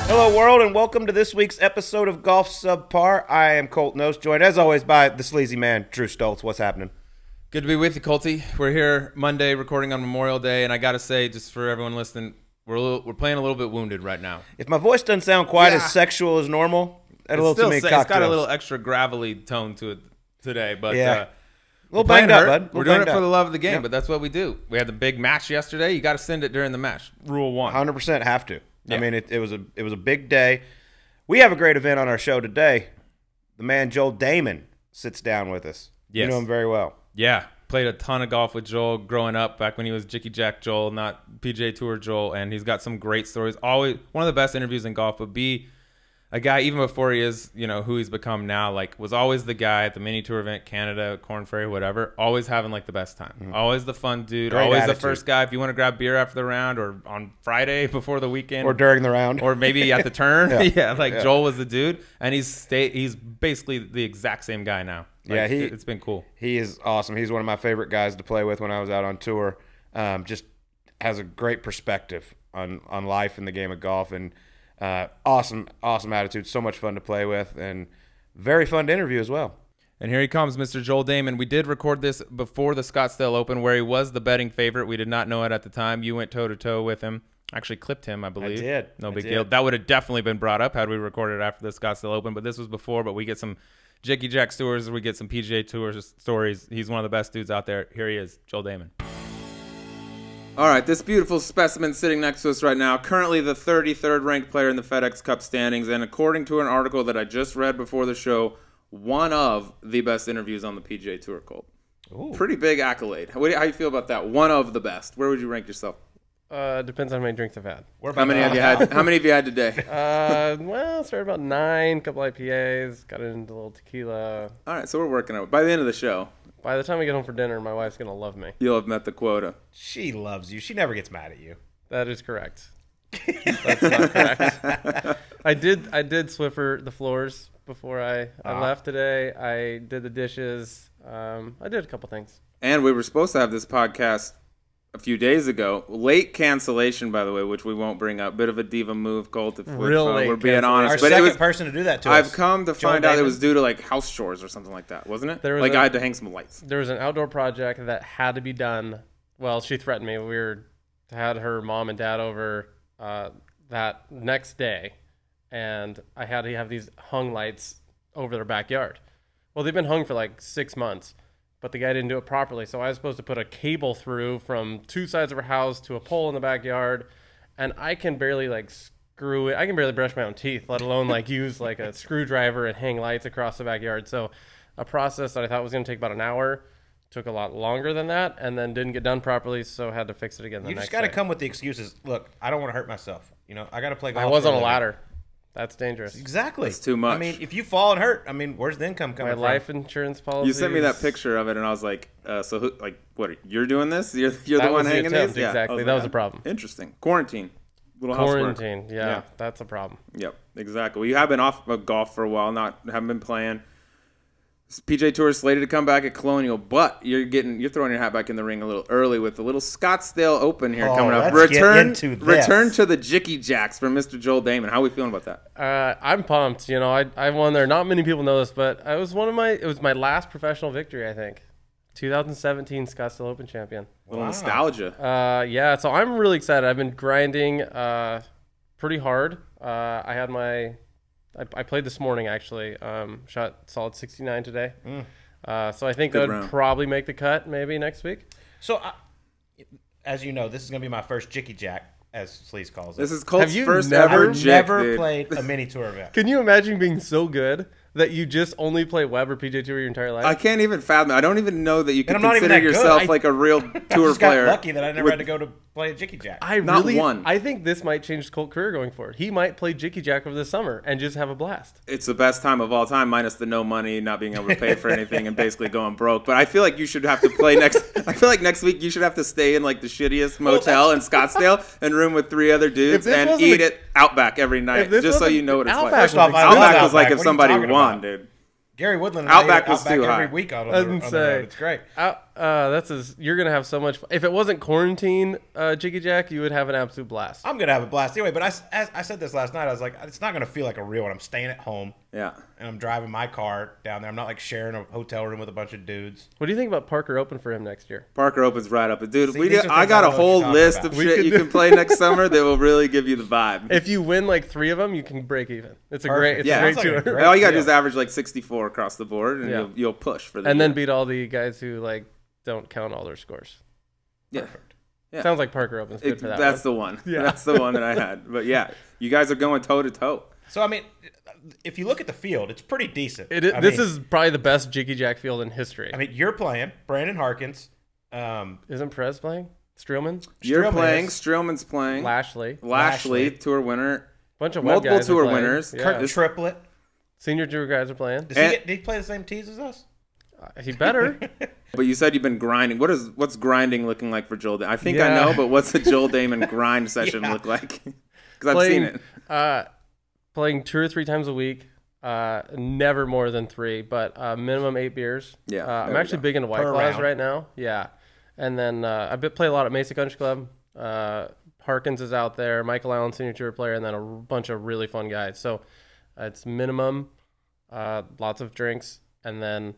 Hello, world, and welcome to this week's episode of Golf Subpar. I am Colt Knost, joined as always by the sleazy man, Drew Stoltz. What's happening? Good to be with you, Colty. We're here Monday recording on Memorial Day, and I got to say, just for everyone listening, we're playing a little bit wounded right now. If my voice doesn't sound quite as sexual as normal, add a little too many cocktails. It's got a little extra gravelly tone to it today, but a little banged up, bud. We're doing it for the love of the game, but that's what we do. We had the big match yesterday. You got to send it during the match. Rule 1. 100% have to. Yeah. I mean, it was a big day. We have a great event on our show today. The man Joel Dahmen sits down with us. Yes. You know him very well. Yeah. Played a ton of golf with Joel growing up, back when he was Jicky Jack Joel, not PGA Tour Joel, and he's got some great stories. Always one of the best interviews in golf, but be a guy, even before he is, who he's become now, like, was always the guy at the mini tour event, Canada, Corn Ferry, whatever, always having like the best time. Mm-hmm. Always the fun dude, great always attitude. The first guy if you want to grab beer after the round or on Friday before the weekend. Or during the round. Or maybe at the turn. Joel was the dude, and he's basically the exact same guy now. Like, it's been cool. He is awesome. He's one of my favorite guys to play with when I was out on tour. Just has a great perspective on life and the game of golf, and awesome attitude. So much fun to play with, and very fun to interview as well. And here he comes, Mr. Joel Dahmen. We did record this before the Scottsdale Open, where he was the betting favorite. We did not know it at the time. You went toe-to-toe with him. Actually clipped him, I believe. I did. No big deal. That would have definitely been brought up had we recorded after the Scottsdale Open, but this was before. But we get some Jicky Jack stories. We get some PGA Tour stories. He's one of the best dudes out there. Here he is, Joel Dahmen. All right, this beautiful specimen sitting next to us right now, currently the 33rd ranked player in the FedEx Cup standings, and according to an article that I just read before the show, one of the best interviews on the PGA Tour, Colt. Ooh. Pretty big accolade. How do you feel about that? One of the best. Where would you rank yourself? Depends on how many drinks I've had. How many have you had? How many have you had today? Started about 9, couple IPAs, got into a little tequila. All right, so we're working on it. By the end of the show. By the time we get home for dinner, my wife's going to love me. You'll have met the quota. She loves you. She never gets mad at you. That is correct. That's not correct. I did Swiffer the floors before I left today. I did the dishes. I did a couple things. And we were supposed to have this podcast a few days ago. Late cancellation, by the way, which we won't bring up. Bit of a diva move, Colt, if we're being honest. Our second person to do that to us. I've come to find out it was due to like house chores or something like that, wasn't it? I had to hang some lights. There was an outdoor project that had to be done. Well, she threatened me. We had her mom and dad over that next day, and I had to have these hung lights over their backyard. Well, they've been hung for like 6 months. But the guy didn't do it properly, so I was supposed to put a cable through from 2 sides of our house to a pole in the backyard, and I can barely screw it. I can barely brush my own teeth, let alone use like a screwdriver and hang lights across the backyard. So a process that I thought was going to take about an hour took a lot longer than that, and then didn't get done properly, so had to fix it again the next day. You just got to come with the excuses. Look, I don't want to hurt myself. I got to play golf. I was on a ladder. That's dangerous. Exactly. That's too much. I mean, if you fall and hurt, where's the income coming from? My life insurance policy. You sent me that picture of it, and I was like, so who, what, you're doing this? You're the one hanging these? Exactly. That was a problem. Interesting. Quarantine. Quarantine. Yeah, that's a problem. Yep, exactly. Well, you have been off of golf for a while, haven't been playing. PGA Tour is slated to come back at Colonial, but you're throwing your hat back in the ring a little early with the little Scottsdale Open here coming up. Return to the Jicky Jacks for Mr. Joel Dahmen. How are we feeling about that? I'm pumped. I won there. Not many people know this, but it was my last professional victory, I think. 2017 Scottsdale Open champion. A little nostalgia. Yeah. So I'm really excited. I've been grinding pretty hard. I played this morning, actually. Shot solid 69 today. So I think that would probably make the cut maybe next week. So, as you know, this is going to be my first Jicky Jack, as Sleaze calls it. This is Colt's first ever Jick, never played a mini tour event. Can you imagine being so good that you just only play Web or PGA Tour your entire life? I can't even fathom it. I don't even know that you can consider yourself like a real tour player. I just got lucky that I never had to go to play a Jicky Jack. I think this might change Colt's career going forward. He might play Jicky Jack over the summer and just have a blast. It's the best time of all time, minus the no money, not being able to pay for anything, and basically going broke. But I feel like you should have to play next. I feel like next week you should have to stay in like the shittiest motel in Scottsdale and room with 3 other dudes and eat at Outback every night, just so you know what it's like. First off, Outback was like if somebody won, dude. Gary Woodland Outback was too high. every week on the road. It's great. You're gonna have so much fun. If it wasn't quarantine, Jiggy Jack, you would have an absolute blast. I'm gonna have a blast anyway. But I said this last night. I was like, it's not gonna feel like a real one. I'm staying at home. Yeah. And I'm driving my car down there. I'm not like sharing a hotel room with a bunch of dudes. What do you think about Parker Open for him next year? Parker Open's right up. Dude, See, I got a whole list of shit you can play next summer that will really give you the vibe. If you win like 3 of them, you can break even. It's a great Sounds like a tour. great All you got to do deal. is average like 64 across the board, and you'll push for the And year. then beat all the guys who like don't count all their scores. Yeah. Perfect. Yeah. Sounds like Parker Open's good for that. That's one. the one. Yeah. That's the one that I had. But yeah, you guys are going toe to toe. So I mean, if you look at the field, it's pretty decent. This is probably the best Jiggy Jack field in history. I mean, you're playing Brandon Harkins. Isn't Perez playing? Streelman? You're Streelman playing. is. Streelman's playing. Lashley. Tour winner. Bunch of web Multiple guys are tour playing. winners. Yeah. Kurt Triplett. Senior tour guys are playing. Did he play the same tees as us? He better. But you said you've been grinding. What's grinding looking like for Joel? I think I Yeah. know, but what's the Joel Dahmen grind session look like? Because I've seen it. Playing 2 or 3 times a week. Never more than 3, but minimum 8 beers. Yeah, I'm there we actually go. big into White Per Claws round. right now. Yeah. And then I play a lot at Mesa Country Club. Harkins is out there. Michael Allen, senior tour player, and then a bunch of really fun guys. So it's minimum, lots of drinks, and then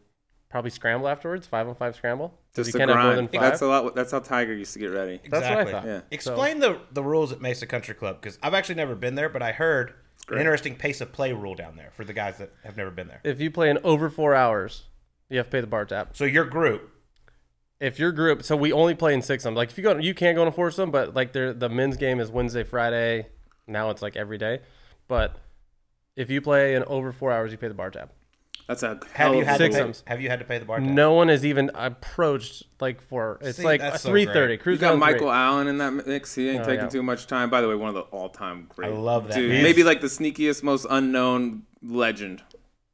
probably scramble afterwards, 5-on-5 scramble. Just you the can't have more grind. than 5. That's a lot. That's how Tiger used to get ready. That's what I thought. Yeah. Explain the rules at Mesa Country Club, because I've actually never been there, but I heard an interesting pace of play rule down there for the guys that have never been there. If you play in over 4 hours, you have to pay the bar tab. So your group, If your group, so we only play in 6 of them. Like if you go, you can't go in a 4 of them, but like the men's game is Wednesday, Friday. Now it's like every day. But if you play in over 4 hours, you pay the bar tab. That's a have hell you of had a to Six pay, of 'em. have you had to pay the bar tab? No one has even approached like 4. It's See, like that's so 3:30. great. You Cruise got down Michael 3. Allen in that mix. He ain't taking yeah. too much time. By the way, one of the all-time great. I love that. Dude, He's- maybe like the sneakiest, most unknown legend.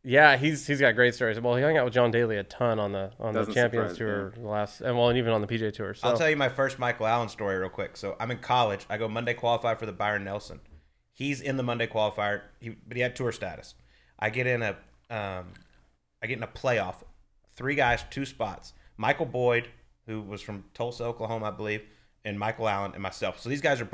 Yeah, he's got great stories. Well, he hung out with John Daly a ton on the Doesn't Champions surprise Tour and even on the PGA Tour. So I'll tell you my first Michael Allen story real quick. So I'm in college. I go Monday qualifier for the Byron Nelson. He's in the Monday qualifier, but he had tour status. I get in a playoff. 3 guys, 2 spots. Michael Boyd, who was from Tulsa, Oklahoma, I believe, and Michael Allen and myself. So these guys are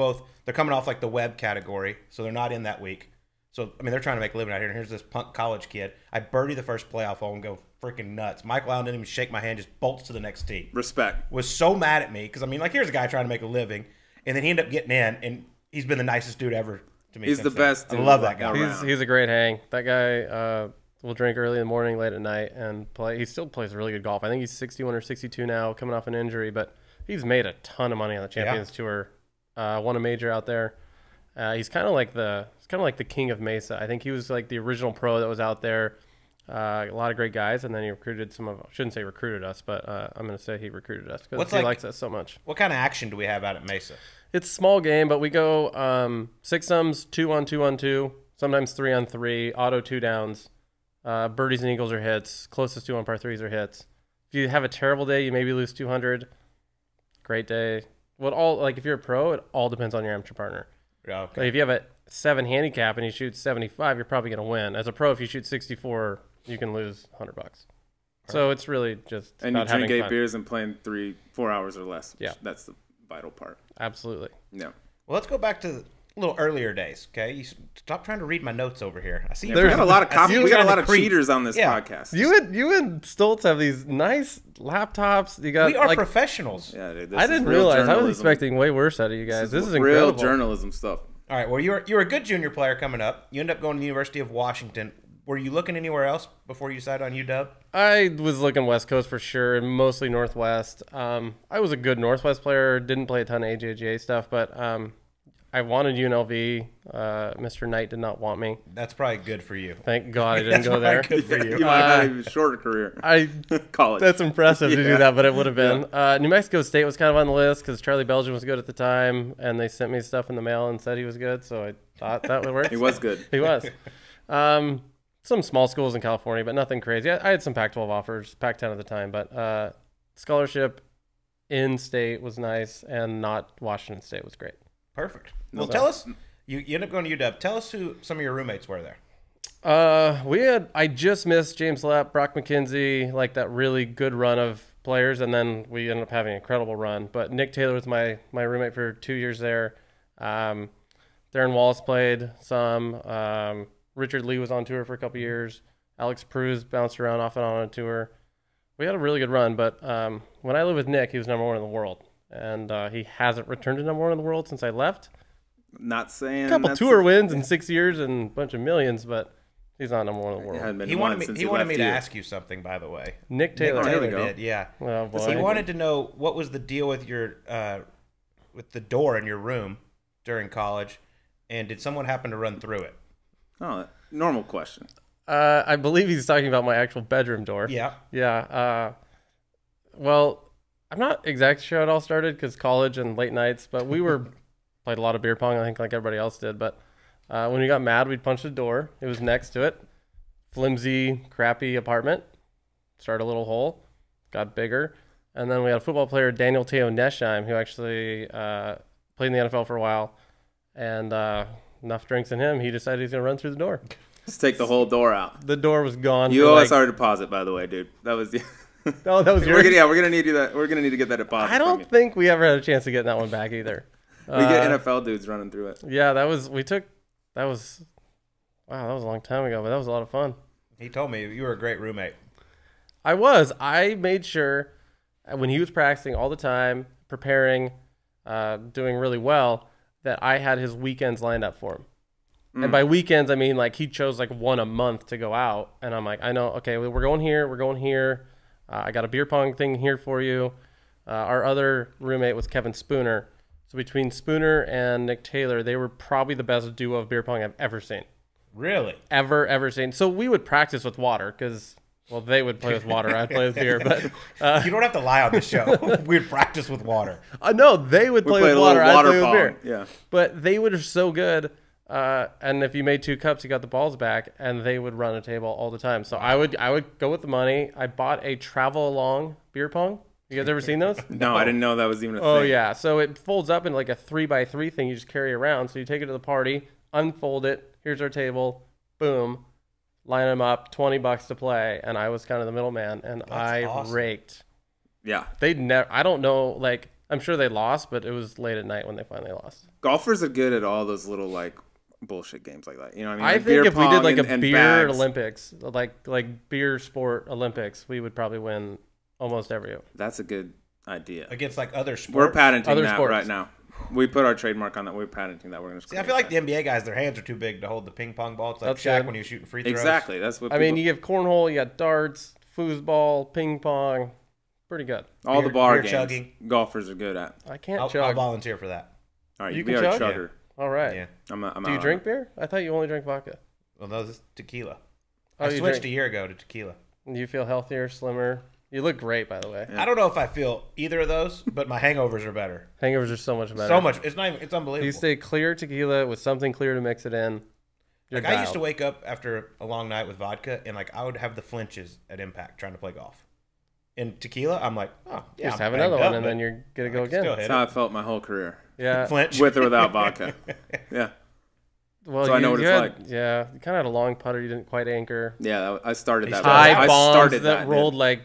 they're coming off like the web category, so they're not in that week. So, I mean, they're trying to make a living out here. And here's this punk college kid. I birdie the first playoff hole and go freaking nuts. Michael Allen didn't even shake my hand, just bolts to the next tee. Respect. Was so mad at me because, I mean, like, here's a guy trying to make a living. And then he ended up getting in, and he's been the nicest dude ever to me. He's since the then. best I dude love that guy. around. he's a great hang. That guy will drink early in the morning, late at night, and play. He still plays really good golf. I think he's 61 or 62 now, coming off an injury, but he's made a ton of money on the Champions Tour. Won a major out there. He's kind of like the king of Mesa. I think he was like the original pro that was out there. A lot of great guys, and then he recruited some of. I shouldn't say recruited us, but I'm going to say he recruited us because he likes us so much. What kind of action do we have out at Mesa? It's a small game, but we go 6-ums, 2-on-2-on-2, sometimes 3-on-3, auto 2 downs. Birdies and eagles are hits. Closest 2 on par 3s are hits. If you have a terrible day, you maybe lose 200. Great day. If you're a pro, it all depends on your amateur partner. Okay. Like if you have a 7 handicap and you shoot 75, you're probably going to win. As a pro, if you shoot 64, you can lose $100. So it's really just And you about having drink 8 fun. beers and playing 4 hours or less. Yeah. That's the vital part. Absolutely. Yeah. Well, let's go back to a little earlier days, okay? You stop trying to read my notes over here. I see We got a lot of I see you we got a trying lot to of creep. cheaters on this Yeah. podcast. You and Stoltz have these nice laptops. You got We are like professionals. Yeah, dude, this I is didn't real realize. I was journalism. expecting way worse out of you guys. This is real incredible. journalism stuff. All right, well, you're a good junior player coming up. You end up going to the University of Washington. Were you looking anywhere else before you decided on UW? I was looking West Coast for sure, and mostly Northwest. I was a good Northwest player. Didn't play a ton of AJGA stuff, but I wanted UNLV. Mr. Knight did not want me. That's probably good for you. Thank God I didn't That's go there. probably good for you. You might have had a shorter career. College. That's impressive to do Yeah. that, but it would have been. New Mexico State was kind of on the list because Charlie Belgian was good at the time, and they sent me stuff in the mail and said he was good, so I thought that would work. He was good. He was. Some small schools in California, but nothing crazy. I had some Pac-12 offers, Pac-10 at the time, but scholarship in state was nice, and not Washington State was great. Perfect. Well, tell us. You end up going to UW. Tell us who some of your roommates were there. I just missed James Lepp, Brock McKenzie, like that really good run of players, and then we ended up having an incredible run. But Nick Taylor was my roommate for 2 years there. Darren Wallace played some. Richard Lee was on tour for a couple years. Alex Pruz bounced around off and on a tour. We had a really good run, but when I lived with Nick, he was number 1 in the world. And he hasn't returned to number 1 in the world since I left. Not saying A couple tour wins in 6 years and a bunch of millions, but he's not number 1 in the world. He wanted me to ask you something, by the way. Nick Taylor. Did, yeah. Oh, boy. He wanted to know what was the deal with your with the door in your room during college, and did someone happen to run through it? Oh, normal question. I believe he's talking about my actual bedroom door. Yeah. Yeah. Well, I'm not exactly sure how it all started because college and late nights, but we played a lot of beer pong, I think, like everybody else did. But when we got mad, we'd punch the door. It was next to it. Flimsy, crappy apartment. Started a little hole. Got bigger. And then we had a football player, Daniel Teo Nesheim, who actually played in the NFL for a while. And enough drinks in him, he decided he's going to run through the door. Let's take the whole door out. The door was gone. You owe us our deposit, by the way, dude. That was Oh, that was yours? we're gonna need that. We're gonna need to get that deposit. I don't think we ever had a chance to get that one back either. We get NFL dudes running through it. Yeah, that was a long time ago, but that was a lot of fun. He told me you were a great roommate. I made sure when he was practicing all the time, preparing, doing really well, that I had his weekends lined up for him. And by weekends, I mean like he chose like one a month to go out, and I'm like, I know, okay, we're going here. I got a beer pong thing here for you. Our other roommate was Kevin Spooner. So between Spooner and Nick Taylor, they were probably the best duo of beer pong I've ever seen. Really? Ever seen. So we would practice with water because, well, they would play with water. I'd play with beer. But you don't have to lie on the show. We'd practice with water. No, they would play with water. I'd play with beer. Yeah. But they were so good. And if you made 2 cups, you got the balls back, and they would run a table all the time. So I would go with the money. I bought a travel along beer pong. You guys ever seen those? No, I didn't know that was even a thing. Oh yeah, so it folds up in like a 3x3 thing you just carry around. So you take it to the party, unfold it. Here's our table. Boom, line them up. $20 to play, and I was kind of the middleman, and I awesome. raked. Yeah. They never. I don't know. Like I'm sure they lost, but it was late at night when they finally lost. Golfers are good at all those little like bullshit games like that. You know what I mean? I Like think if we did like and a beer bags. Olympics, like beer sport Olympics, we would probably win almost every. That's a good idea. Against like other sports. We're patenting Other that sports. right now. We put our trademark on that. We're patenting that. We're gonna. See, I feel like the NBA guys, their hands are too big to hold the ping pong ball. It's like That's Shaq good. when he was shooting free throws. Exactly. That's what. I mean, you have cornhole, you got darts, foosball, ping pong, pretty good. all the bar beer games. chugging. Golfers are good at. I can't I'll chug. volunteer for that. All right, You you can be our chug? chugger. All right. Yeah. I'm Do you drink beer? I thought you only drank vodka. Well, no, this is tequila. Oh, I you switched drink- a year ago to tequila. Do you feel healthier, slimmer? You look great, by the way. Yeah. I don't know if I feel either of those, but my hangovers are better. Hangovers are so much better. So much. It's not even, it's unbelievable. You stay clear tequila with something clear to mix it in. You're Like I used to dialed. wake up after a long night with vodka, and like I would have the flinches at impact trying to play golf. In tequila, I'm like, oh yeah, Just I'm have another banged one, up, and but then you're gonna I go can still again. hit That's it. how I felt my whole career, Yeah. Flinch. with or without vodka. Yeah, Well, So I know what it's had, like. Yeah, you kind of had a long putter. You didn't quite anchor. yeah. I started that. High High I bombs started that dude. rolled like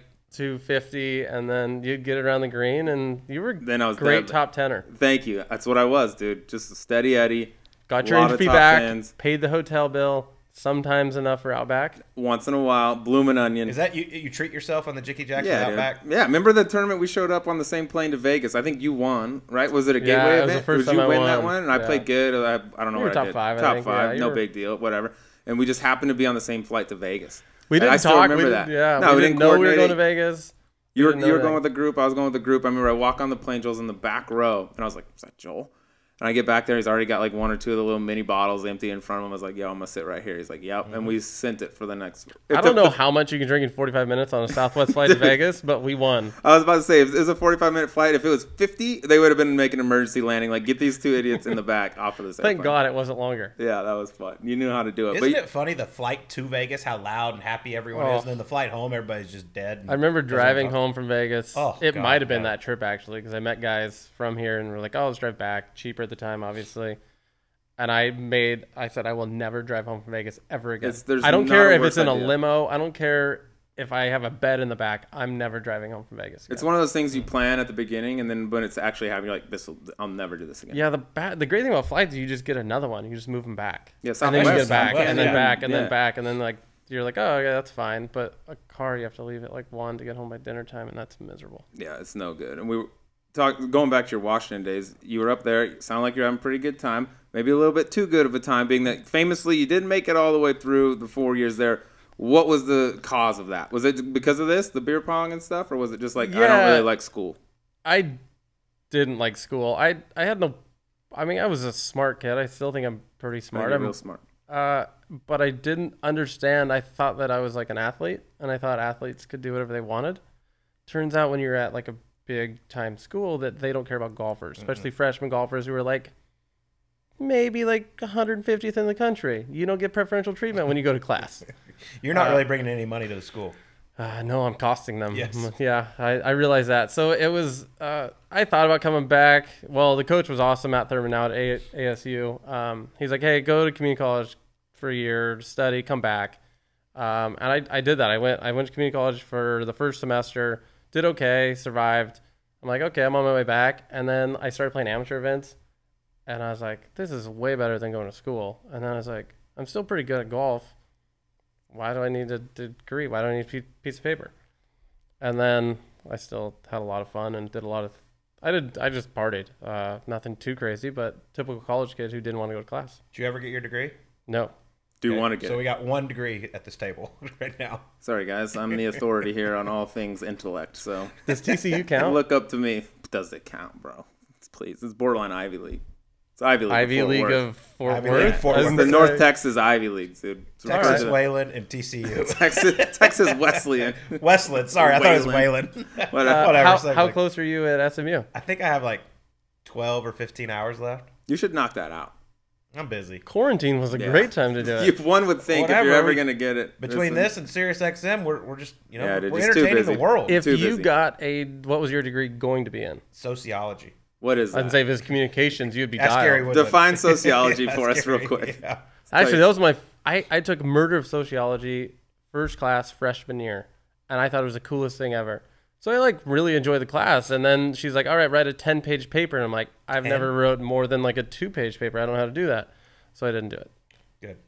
250, and then you'd get it around the green, and you were Then I was great dead. top tenner. Thank you. That's what I was, dude. Just a steady Eddie. Got A your lot entry of fee top back, tens. paid the hotel bill, sometimes enough for Outback. Once in a while, bloomin' onion. Is that you treat yourself on the Jicky Jacks yeah, without dude. back? Yeah. Remember the tournament we showed up on the same plane to Vegas? I think you won, right? Was it a Yeah, gateway it was event? the first Did time you I win won. that one? And I Yeah. played good. I don't know You were what I top did. 5, I Top think. 5. Yeah, you no were- big deal. Whatever. And we just happened to be on the same flight to Vegas. We And I didn't still talk. remember we that. didn't, yeah, No, we didn't know we were coordinate going to it. Vegas. You were didn't know going that. with the group. I was going with the group. I remember I walk on the plane. Joel's in the back row, and I was like, "Is that Joel?" And I get back there. He's already got like 1 or 2 of the little mini bottles empty in front of him. I was like, "Yo, I'm gonna sit right here." He's like, "Yep." And we sent it for the next. I don't know how much you can drink in 45 minutes on a Southwest flight to Vegas, but we won. I was about to say, if it was a 45-minute flight, if it was 50, they would have been making an emergency landing. Like, get these 2 idiots in the back off of this Thank airplane. God it wasn't longer. Yeah, that was fun. You knew how to do it. Isn't But it funny the flight to Vegas, how loud and happy everyone Oh. is, and then the flight home, everybody's just dead. and I remember doesn't driving talk. home from Vegas. Oh, It God, might have been yeah. that trip, actually, because I met guys from here and we're like, oh, let's drive back. Cheaper at the time, obviously. And I said, I will never drive home from Vegas ever again. There's I don't not care a if worse it's in a idea. limo. I don't care if I have a bed in the back, I'm never driving home from Vegas again. It's one of those things you plan at the beginning, and then when it's actually happening, you're like, I'll never do this again. Yeah, the great thing about flights is you just get another one. You just move them back. Yeah, and then you get back, Southwest, and then yeah. back, and Yeah. then back, and then like you're like, oh yeah, that's fine. But a car, you have to leave at like 1 to get home by dinner time, and that's miserable. Yeah, it's no good. And we were going back to your Washington days. You were up there. You sound like you're having a pretty good time. Maybe a little bit too good of a time, being that famously you didn't make it all the way through the 4 years there. What was the cause of that? Was it because of this, the beer pong and stuff, or was it just like, I don't really like school? I didn't like school. I had no. I mean, I was a smart kid. I still think I'm pretty smart. You're I'm real smart. But I didn't understand. I thought that I was like an athlete, and I thought athletes could do whatever they wanted. Turns out when you're at like a big time school that they don't care about golfers, especially freshman golfers who are like maybe like 150th in the country. You don't get preferential treatment when you go to class. You're not really bringing any money to the school. No, I'm costing them. Yes. Yeah, I realize that. So it was, I thought about coming back. Well, the coach was awesome, Matt Thurman, now at ASU. He's like, hey, go to community college for a year, study, come back. And I did that. I went to community college for the first semester, did okay, survived. I'm like, okay, I'm on my way back. And then I started playing amateur events. And I was like, this is way better than going to school. And then I was like, I'm still pretty good at golf. Why do I need a degree? Why do I need a piece of paper? And then I still had a lot of fun and did a lot of. I just partied. Nothing too crazy, but typical college kid who didn't want to go to class. Did you ever get your degree? No. Do you Okay, want to get So it? we got one degree at this table right now. Sorry, guys. I'm the authority here on all things intellect, so Does TCU count? look up to me. Does it count, bro? Please. It's borderline Ivy League. It's Ivy League. Ivy Fort League Worth. of Fort Ivy League, Worth. Fort I Worth. was It's gonna the North say- Texas Ivy League, dude. It's Texas right. Wayland and TCU. Texas Wesleyan. Westland. Sorry, I thought it was Wayland. Wayland. Whatever. same How thing. close are you at SMU? I think I have like 12 or 15 hours left. You should knock that out. I'm busy. Quarantine was a Yeah. great time to do it. One would think if Whatever. you're ever going to get it. Between this and Sirius XM, we're just, Yeah, dude, we're just too entertaining busy. the world. If Too you busy. got what was your degree going to be in? Sociology. What is I'd that? say if it's communications, you'd be Ask dialed. Gary Woodland. Define sociology Ask for us real Gary, quick. yeah. Actually, that was my. I took murder of sociology first class freshman year, and I thought it was the coolest thing ever. So I like really enjoyed the class, and then she's like, "All right, write a 10-page paper," and I'm like, "I've never wrote more than like a 2-page paper. I don't know how to do that," so I didn't do it.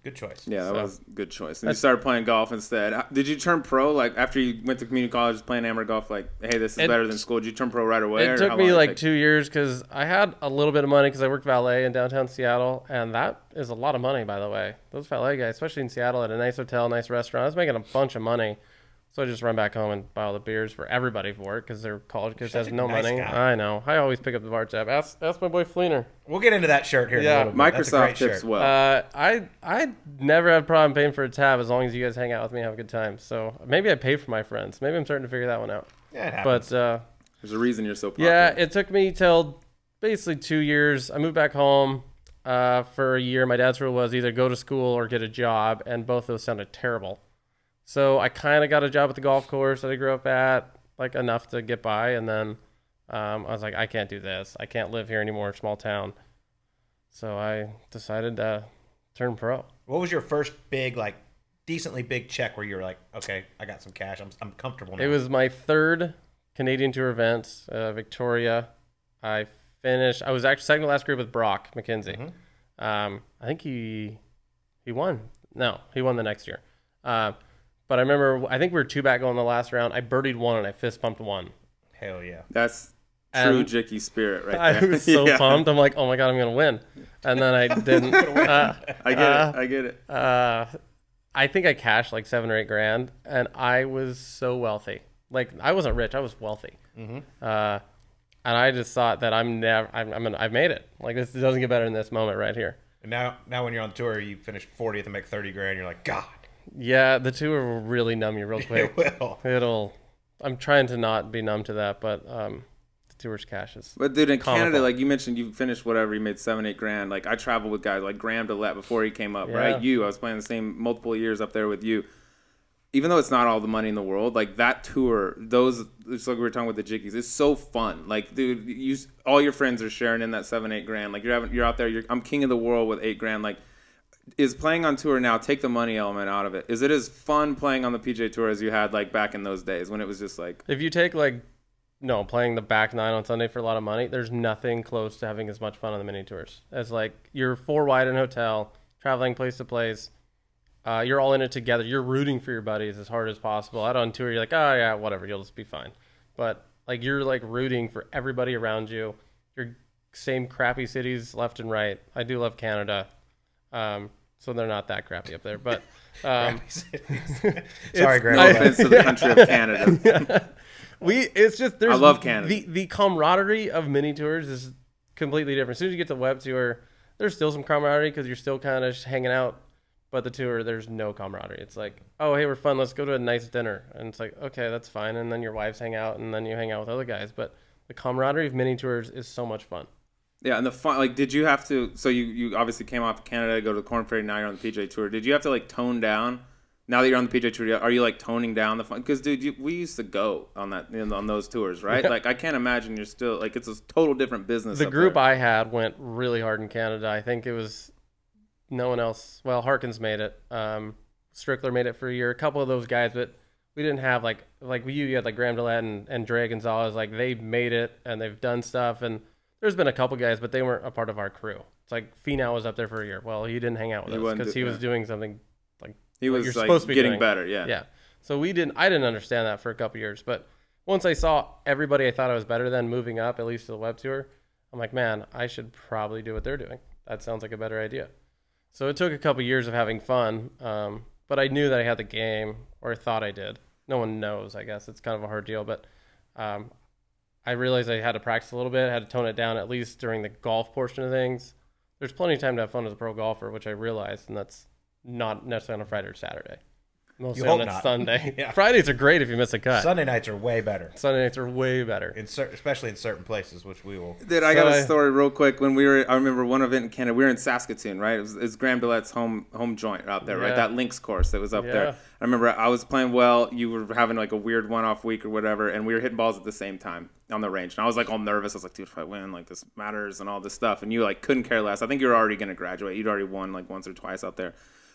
Good choice. Yeah, that So- was a good choice. And you started playing golf instead. Did you turn pro? Like after you went to community college playing amateur golf, like, hey, this is It- better than school. Did you turn pro right away? It or took how me long did it like take? 2 years because I had a little bit of money because I worked valet in downtown Seattle, and that is a lot of money, by the way. Those valet guys, especially in Seattle at a nice hotel, nice restaurant, I was making a bunch of money. So I just run back home and buy all the beers for everybody for it because they're college kids Such has a no nice money. guy. I know. I always pick up the bar tab. Ask my boy Fleener. We'll get into that shirt here in Yeah. a little bit. That's a Microsoft great tips shirt. well. I never have a problem paying for a tab as long as you guys hang out with me and have a good time. So maybe I pay for my friends. Maybe I'm starting to figure that one out. Yeah, it happens. But There's a reason you're so popular. yeah, it took me till basically 2 years. I moved back home for a year. My dad's rule was either go to school or get a job, and both of those sounded terrible. So I kind of got a job at the golf course that I grew up at, like enough to get by, and then I was like, I can't do this. I can't live here anymore, small town. So I decided to turn pro. What was your first big, like, decently big check where you were like, okay, I got some cash. I'm comfortable now. It was my third Canadian Tour event, Victoria. I was actually second to last group with Brock McKenzie. I think he won. No, he won the next year. But I remember, I think we were 2 back going the last round. I birdied 1 and I fist pumped 1. Hell yeah. That's true And Jicky spirit right I there. was so Yeah. pumped. I'm like, oh my God, I'm going to win. And then I didn't. I get it. I think I cashed like 7 or 8 grand, and I was so wealthy. Like, I wasn't rich, I was wealthy. And I just thought that I've made it. Like, this doesn't get better than this moment right here. And now when you're on tour, you finish 40th and make 30 grand. You're like, God. Yeah, the tour will really numb you real quick. It will. I'm trying to not be numb to that, but the tour's cash is. But dude, in comical. Canada, like you mentioned, you finished whatever, you made 7, 8 grand. Like I traveled with guys like Graham DeLette before he came up, Yeah. right? I was playing the same multiple years up there with you. Even though it's not all the money in the world, like that tour, it's like we were talking with the Jickeys, it's so fun. Like, dude, all your friends are sharing in that 7, 8 grand. Like you're out there, I'm king of the world with 8 grand. Like, is playing on tour now, take the money element out of it. Is it as fun playing on the PGA Tour as you had like back in those days when it was just like? If you take playing the back nine on Sunday for a lot of money, there's nothing close to having as much fun on the mini tours as like you're 4 wide in a hotel, traveling place to place. You're all in it together. You're rooting for your buddies as hard as possible. Out on tour, you're like, oh yeah, whatever, you'll just be fine. But like you're like rooting for everybody around you. You're same crappy cities left and right. I do love Canada. So they're not that crappy up there, but Sorry, No Grandma. offense to the country of Canada. It's just there's I love Canada. The camaraderie of mini tours is completely different. As soon as you get to web tour, there's still some camaraderie because you're still kind of just hanging out. But the tour, there's no camaraderie. It's like, oh hey, we're fun. Let's go to a nice dinner, and it's like, okay, that's fine. And then your wives hang out, and then you hang out with other guys. But the camaraderie of mini tours is so much fun. Yeah, and the fun, like, did you have to? So you obviously came off of Canada, go to the Corn Ferry. Now you're on the PGA Tour. Did you have to like tone down? Now that you're on the PGA Tour, are you like toning down the fun? Because dude, we used to go on that on those tours, right? Yeah. Like I can't imagine you're still like it's a total different business. The up group there. I had went really hard in Canada. I think it was no one else. Well, Harkins made it. Strickler made it for a year. A couple of those guys, but we didn't have like you had like Graham Dillette and Dre Gonzalez. Like they made it and they've done stuff. And there's been a couple guys, but they weren't a part of our crew. It's like Finau was up there for a year. Well, he didn't hang out with us because he was doing something like He was you're like supposed to be getting doing. better, yeah. Yeah. So I didn't understand that for a couple years, but once I saw everybody I thought I was better than moving up, at least to the web tour, I'm like, man, I should probably do what they're doing. That sounds like a better idea. So it took a couple years of having fun, but I knew that I had the game, or I thought I did. No one knows, I guess. It's kind of a hard deal, but I realized I had to practice a little bit, had to tone it down at least during the golf portion of things. There's plenty of time to have fun as a pro golfer, which I realized, and that's not necessarily on a Friday or Saturday. Mostly on a Sunday. Yeah. Fridays are great if you miss a cut. Sunday nights are way better, Sunday nights are way better. especially in certain places, which we will. Dude, I got a story real quick. When I remember one event in Canada. We were in Saskatoon, right? It was Graham Dillette's home joint out there, right? Yeah. That links course that was up Yeah. there. I remember I was playing well. You were having like a weird one-off week or whatever, and we were hitting balls at the same time on the range. And I was like all nervous. I was like, dude, if I win, like this matters and all this stuff. And you like couldn't care less. I think you were already going to graduate. You'd already won like once or twice out there.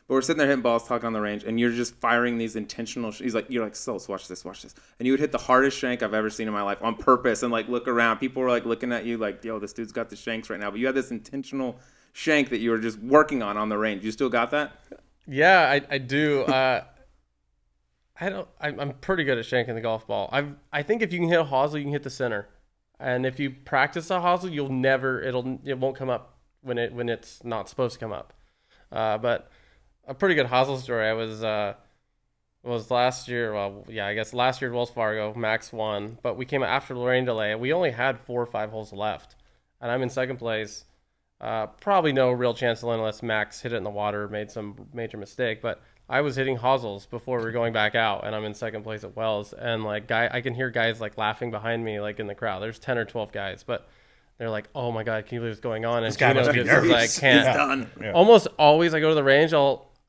But we're sitting there hitting balls, talking on the range, and you're just firing these intentional. You're like, Stoltz, watch this, and you would hit the hardest shank I've ever seen in my life on purpose, and like look around. People were like looking at you, like, yo, this dude's got the shanks right now. But you had this intentional shank that you were just working on the range. You still got that? Yeah, I do. I'm pretty good at shanking the golf ball. I think if you can hit a hosel, you can hit the center, and if you practice a hosel, it won't come up when it's not supposed to come up. But a pretty good hosel story. I was last year. Well, yeah, I guess last year at Wells Fargo, Max won, but we came after the rain delay. We only had 4 or 5 holes left, and I'm in second place. Probably no real chance to win unless Max hit it in the water, made some major mistake. But I was hitting hosels before we were going back out, and I'm in second place at Wells. And like I can hear guys like laughing behind me, like in the crowd. There's 10 or 12 guys, but they're like, "Oh my God, can you believe what's going on?" And This guy must be just nervous. like, can't. He's done. Yeah. Almost always, I go to the range.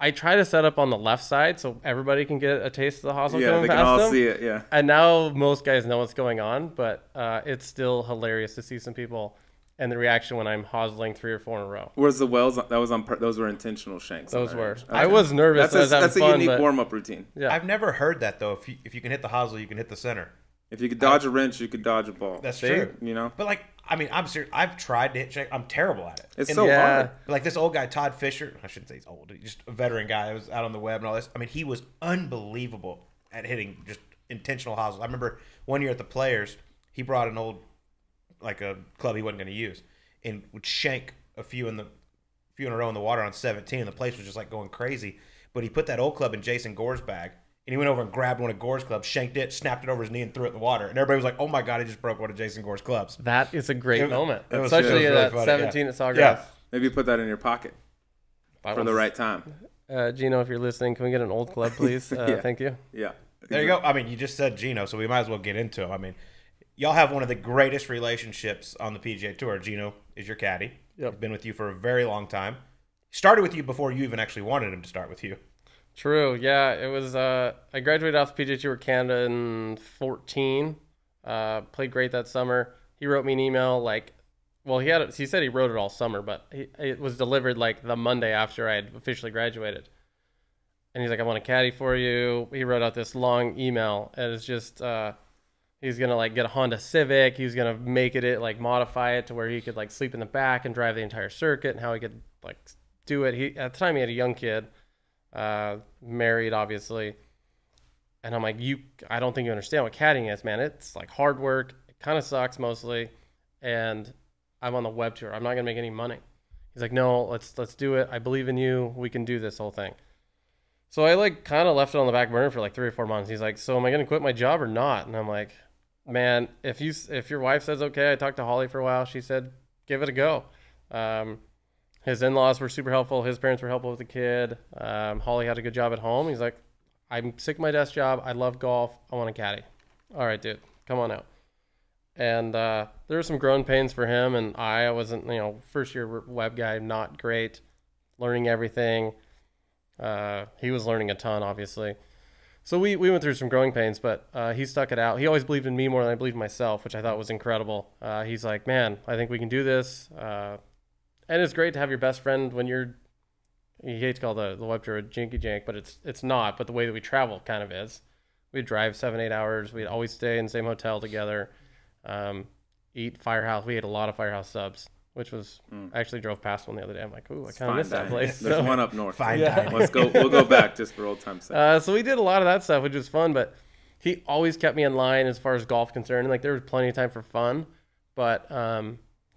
I try to set up on the left side so everybody can get a taste of the hosel Yeah, coming they can past all them. see it. Yeah. And now most guys know what's going on, but it's still hilarious to see some people and the reaction when I'm hosling 3 or 4 in a row. Where's the wells? That was on. Those were intentional shanks. on Those that were. range. I was nervous. That's I was a having fun, unique but warm-up routine. yeah. I've never heard that though. If you can hit the hosel, you can hit the center. If you could dodge a wrench, you could dodge a ball. That's See? true. You know. But like, I mean, I'm serious. I've tried to hit shank. I'm terrible at it. It's And so Yeah. hard. like this old guy, Todd Fisher. I shouldn't say he's old. He's just a veteran guy that was out on the web and all this. I mean, he was unbelievable at hitting just intentional hosels. I remember one year at the Players, he brought an old, like a club he wasn't going to use, and would shank a few in a row in the water on 17, and the place was just like going crazy. But he put that old club in Jason Gore's bag, and he went over and grabbed one of Gore's clubs, shanked it, snapped it over his knee, and threw it in the water. And everybody was like, "Oh my God, he just broke one of Jason Gore's clubs." That is a great moment. it was Especially really at funny, 17 yeah. at Sawgrass. Yeah. Maybe put that in your pocket for the right time. Gino, if you're listening, can we get an old club, please? Yeah. Thank you. Yeah. There you go. I mean, you just said Gino, so we might as well get into him. I mean, y'all have one of the greatest relationships on the PGA Tour. Gino is your caddy. Yep. He's been with you for a very long time. He started with you before you even actually wanted him to start with you. True. Yeah, it was. I graduated off the PGA Tour Canada in 14. Played great that summer. He wrote me an email like well, he said he wrote it all summer, but it was delivered like the Monday after I had officially graduated. And he's like, I want a caddy for you. He wrote out this long email, and it's just he's gonna like get a Honda Civic. He's gonna make it like modify it to where he could like sleep in the back and drive the entire circuit, and how he could like do it. He at the time he had a young kid, married obviously, and I'm like, I don't think you understand what caddying is, man. It's like hard work. It kind of sucks mostly, and I'm on the web tour. I'm not gonna make any money. He's like, no, let's do it. I believe in you. We can do this whole thing. So I like kind of left it on the back burner for like 3 or 4 months. He's like, so am I going to quit my job or not? And I'm like, man, if your wife says okay, I talked to Holly for a while. She said, give it a go. His in-laws were super helpful. His parents were helpful with the kid. Holly had a good job at home. He's like, I'm sick of my desk job. I love golf. I want a caddy. All right, dude, come on out. And there were some growing pains for him. And I wasn't, first year web guy, not great, learning everything. He was learning a ton, obviously. So we went through some growing pains, but he stuck it out. He always believed in me more than I believed in myself, which I thought was incredible. He's like, man, I think we can do this. And it's great to have your best friend when you hate to call the web tour a jinky jank, but it's not. But the way that we travel kind of is. We'd drive 7-8 hours. We'd always stay in the same hotel together. Eat Firehouse. We ate a lot of Firehouse subs, which was I actually drove past one the other day. I'm like, ooh, I kind of miss that place. There's one up north. Fine dining. Let's go. We'll go back just for old time's sake. So we did a lot of that stuff, which was fun. But he always kept me in line as far as golf concerned. Like there was plenty of time for fun. But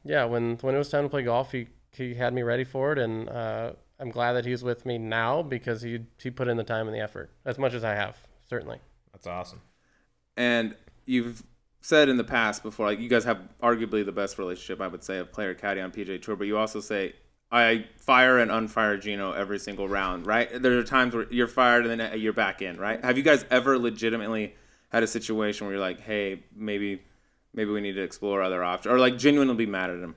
yeah, when it was time to play golf, he had me ready for it, and I'm glad that he's with me now because he put in the time and the effort as much as I have, certainly. That's awesome. And you've said in the past before, like you guys have arguably the best relationship, I would say, of player caddy on PGA Tour, but you also say, I fire and unfire Gino every single round, right? There are times where you're fired and then you're back in, right? Have you guys ever legitimately had a situation where you're like, hey, maybe we need to explore other options, or like genuinely be mad at him?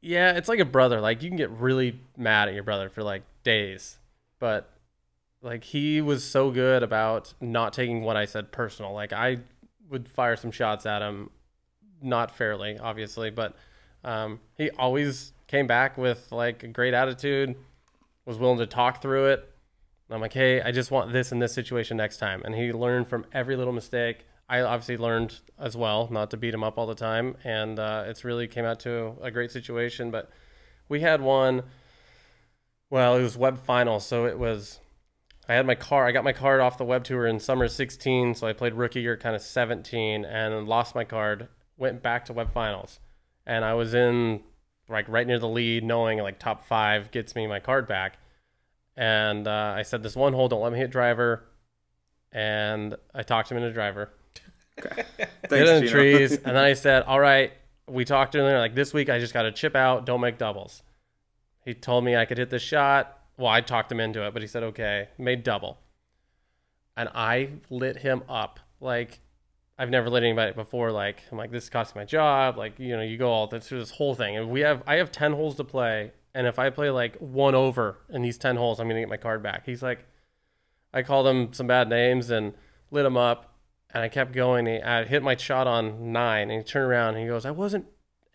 Yeah, it's like a brother. Like you can get really mad at your brother for like days, but like he was so good about not taking what I said personal. Like I would fire some shots at him, not fairly, obviously, but he always came back with like a great attitude, was willing to talk through it. And I'm like, hey, I just want this in this situation next time. And he learned from every little mistake. I obviously learned as well not to beat him up all the time, and it's really came out to a great situation. But we had one, well, it was web finals, so it was, I got my card off the web tour in summer 16, so I played rookie year kind of 17 and lost my card, went back to web finals. And I was in like right near the lead, knowing like top 5 gets me my card back. And I said, this one hole, don't let me hit driver. And I talked him into driver. Okay. Hit in the trees. And then I said, all right, we talked earlier, like this week I just got to chip out, don't make doubles. He told me I could hit the shot. Well, I talked him into it, but he said, okay, made double. And I lit him up. Like, I've never lit anybody before. Like, I'm like, this is costing my job. Like, you go all through this whole thing. And I have 10 holes to play. And if I play like 1 over in these 10 holes, I'm going to get my card back. He's like, I called him some bad names and lit him up. And I kept going. I hit my shot on 9. And he turned around and he goes, I wasn't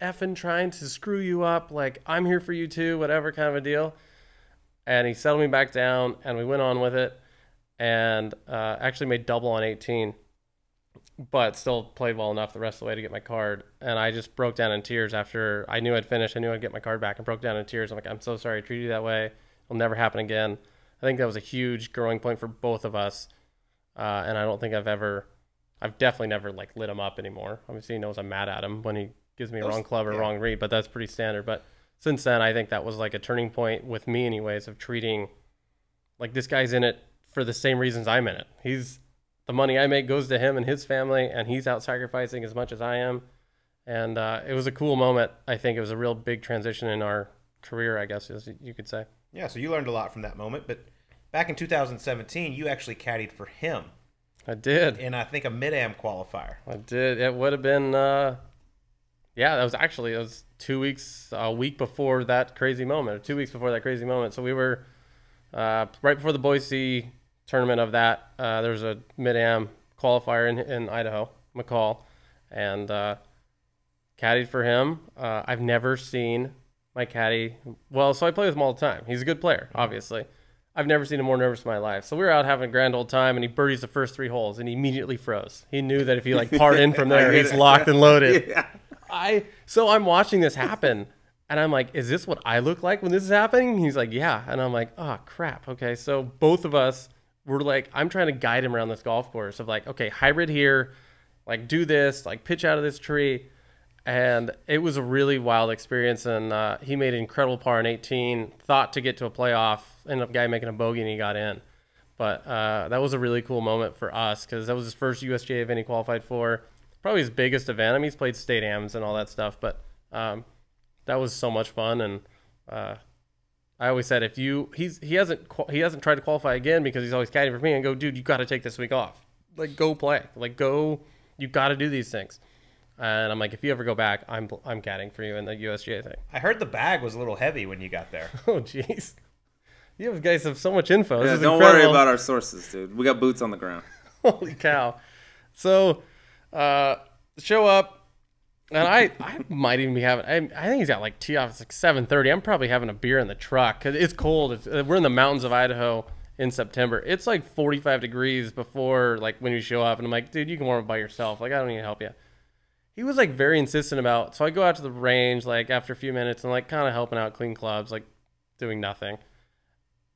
effing trying to screw you up. Like, I'm here for you too, whatever kind of a deal. And he settled me back down, and we went on with it, and actually made double on 18, but still played well enough the rest of the way to get my card. And I just broke down in tears after I knew I'd finished. I knew I'd get my card back, and broke down in tears. I'm like, I'm so sorry I treated you that way. It'll never happen again. I think that was a huge growing point for both of us, and I don't think I've definitely never like lit him up anymore. Obviously, he knows I'm mad at him when he gives me a wrong club or wrong read, but that's pretty standard. But since then, I think that was like a turning point with me anyways, of treating like this guy's in it for the same reasons I'm in it. The money I make goes to him and his family, and he's out sacrificing as much as I am. And it was a cool moment. I think it was a real big transition in our career, I guess, as you could say. Yeah, so you learned a lot from that moment. But back in 2017, you actually caddied for him. I did. In, I think, a mid-am qualifier. I did. It would have been... yeah, it was 2 weeks, a week before that crazy moment, or 2 weeks before that crazy moment. So we were right before the Boise tournament of that. There was a mid-am qualifier in Idaho, McCall, and caddied for him. I've never seen my caddy. Well, so I play with him all the time. He's a good player, obviously. I've never seen him more nervous in my life. So we were out having a grand old time, and he birdies the first 3 holes, and he immediately froze. He knew that if he like parred in from there, he's locked and loaded. Yeah. So I'm watching this happen, and I'm like, is this what I look like when this is happening? He's like, yeah. And I'm like, oh, crap. Okay, so both of us were like, I'm trying to guide him around this golf course of like, okay, hybrid here, like do this, like pitch out of this tree. And it was a really wild experience, and he made an incredible par in 18, thought to get to a playoff, ended up guy making a bogey, and he got in. But that was a really cool moment for us because that was his first USGA event he qualified for. Probably his biggest event. I mean, he's played state ams and all that stuff, but that was so much fun. And I always said if he hasn't tried to qualify again because he's always caddying for me, and go, dude, you got to take this week off. Like, go play. Like, go. You got to do these things. And I'm like, if you ever go back, I'm caddying for you in the USGA thing. I heard the bag was a little heavy when you got there. Oh, jeez. You guys have so much info. Yeah, this is don't incredible. worry about our sources, dude. We got boots on the ground. Holy cow. So, show up, and I might even be having, I think he's got like tee off. It's like 7:30. I'm probably having a beer in the truck because it's cold. We're in the mountains of Idaho in September. It's like 45 degrees before, like, when you show up, and I'm like, dude, you can warm up by yourself. Like, I don't need to help you. He was like very insistent about, so I go out to the range like after a few minutes and like kind of helping out, clean clubs, like doing nothing.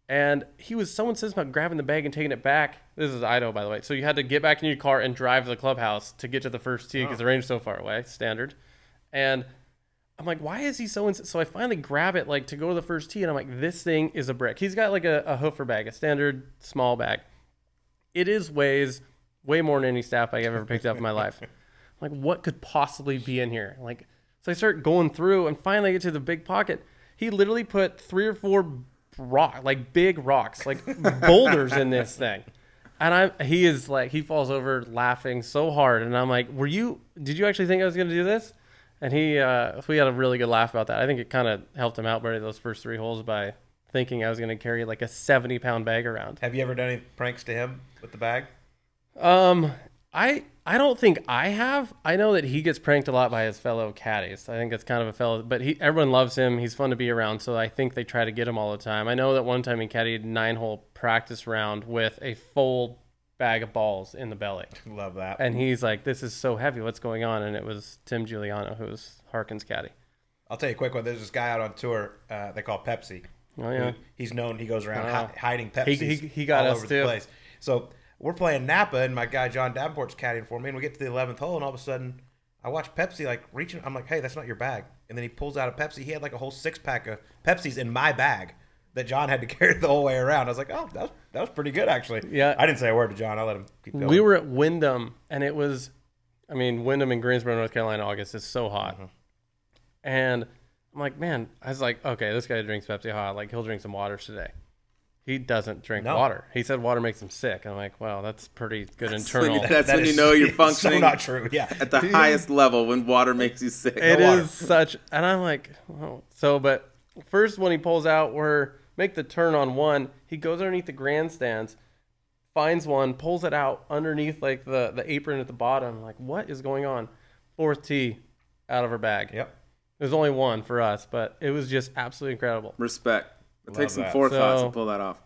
And he was so insistent about grabbing the bag and taking it back. This is Idaho, by the way. So you had to get back in your car and drive to the clubhouse to get to the first tee because the range is so far away, standard. And I'm like, why is he so insistent? So I finally grab it like to go to the first tee, and I'm like, this thing is a brick. He's got like a hoofer bag, a standard small bag. It weighs way more than any staff bag I've ever picked up in my life. Like, what could possibly be in here? Like, so I start going through, and finally I get to the big pocket. He literally put 3 or 4 big rocks, like boulders in this thing. And he falls over laughing so hard. And I'm like, did you actually think I was going to do this? And we had a really good laugh about that. I think it kind of helped him out birdie those first 3 holes by thinking I was going to carry like a 70-pound bag around. Have you ever done any pranks to him with the bag? I don't think I have. I know that he gets pranked a lot by his fellow caddies. I think it's kind of a fellow, but everyone loves him. He's fun to be around, so I think they try to get him all the time. I know that one time he caddied a 9-hole practice round with a full bag of balls in the belly. Love that. And he's like, this is so heavy. What's going on? And it was Tim Giuliano, who was Harkin's caddy. I'll tell you a quick one. There's this guy out on tour they call Pepsi. Oh, yeah. He's known. He goes around hiding Pepsis he got all us over too. the place. So we're playing Napa, and my guy John Davenport's caddying for me, and we get to the 11th hole, and all of a sudden I watch Pepsi like reaching. I'm like, hey, that's not your bag. And then he pulls out a Pepsi. He had like a whole 6-pack of Pepsis in my bag that John had to carry the whole way around. I was like, oh, that was pretty good, actually. Yeah. I didn't say a word to John. I let him keep going. We were at Wyndham, and it was, Wyndham in Greensboro, North Carolina, August is so hot. Mm-hmm. And I'm like, man, I was like, okay, this guy drinks Pepsi hot. Like, he'll drink some waters today. He doesn't drink water. He said water makes him sick. And I'm like, wow, that's pretty good internal. That's when you know you're functioning so not true. Yeah. at the highest level when water makes you sick. It is such, and I'm like, oh. So, but first when he pulls out, make the turn on one, he goes underneath the grandstands, finds one, pulls it out underneath like the apron at the bottom. Like, what is going on? 4th tee out of her bag. Yep. There's only one for us, but it was just absolutely incredible. Respect. It takes some that. forethought to pull that off.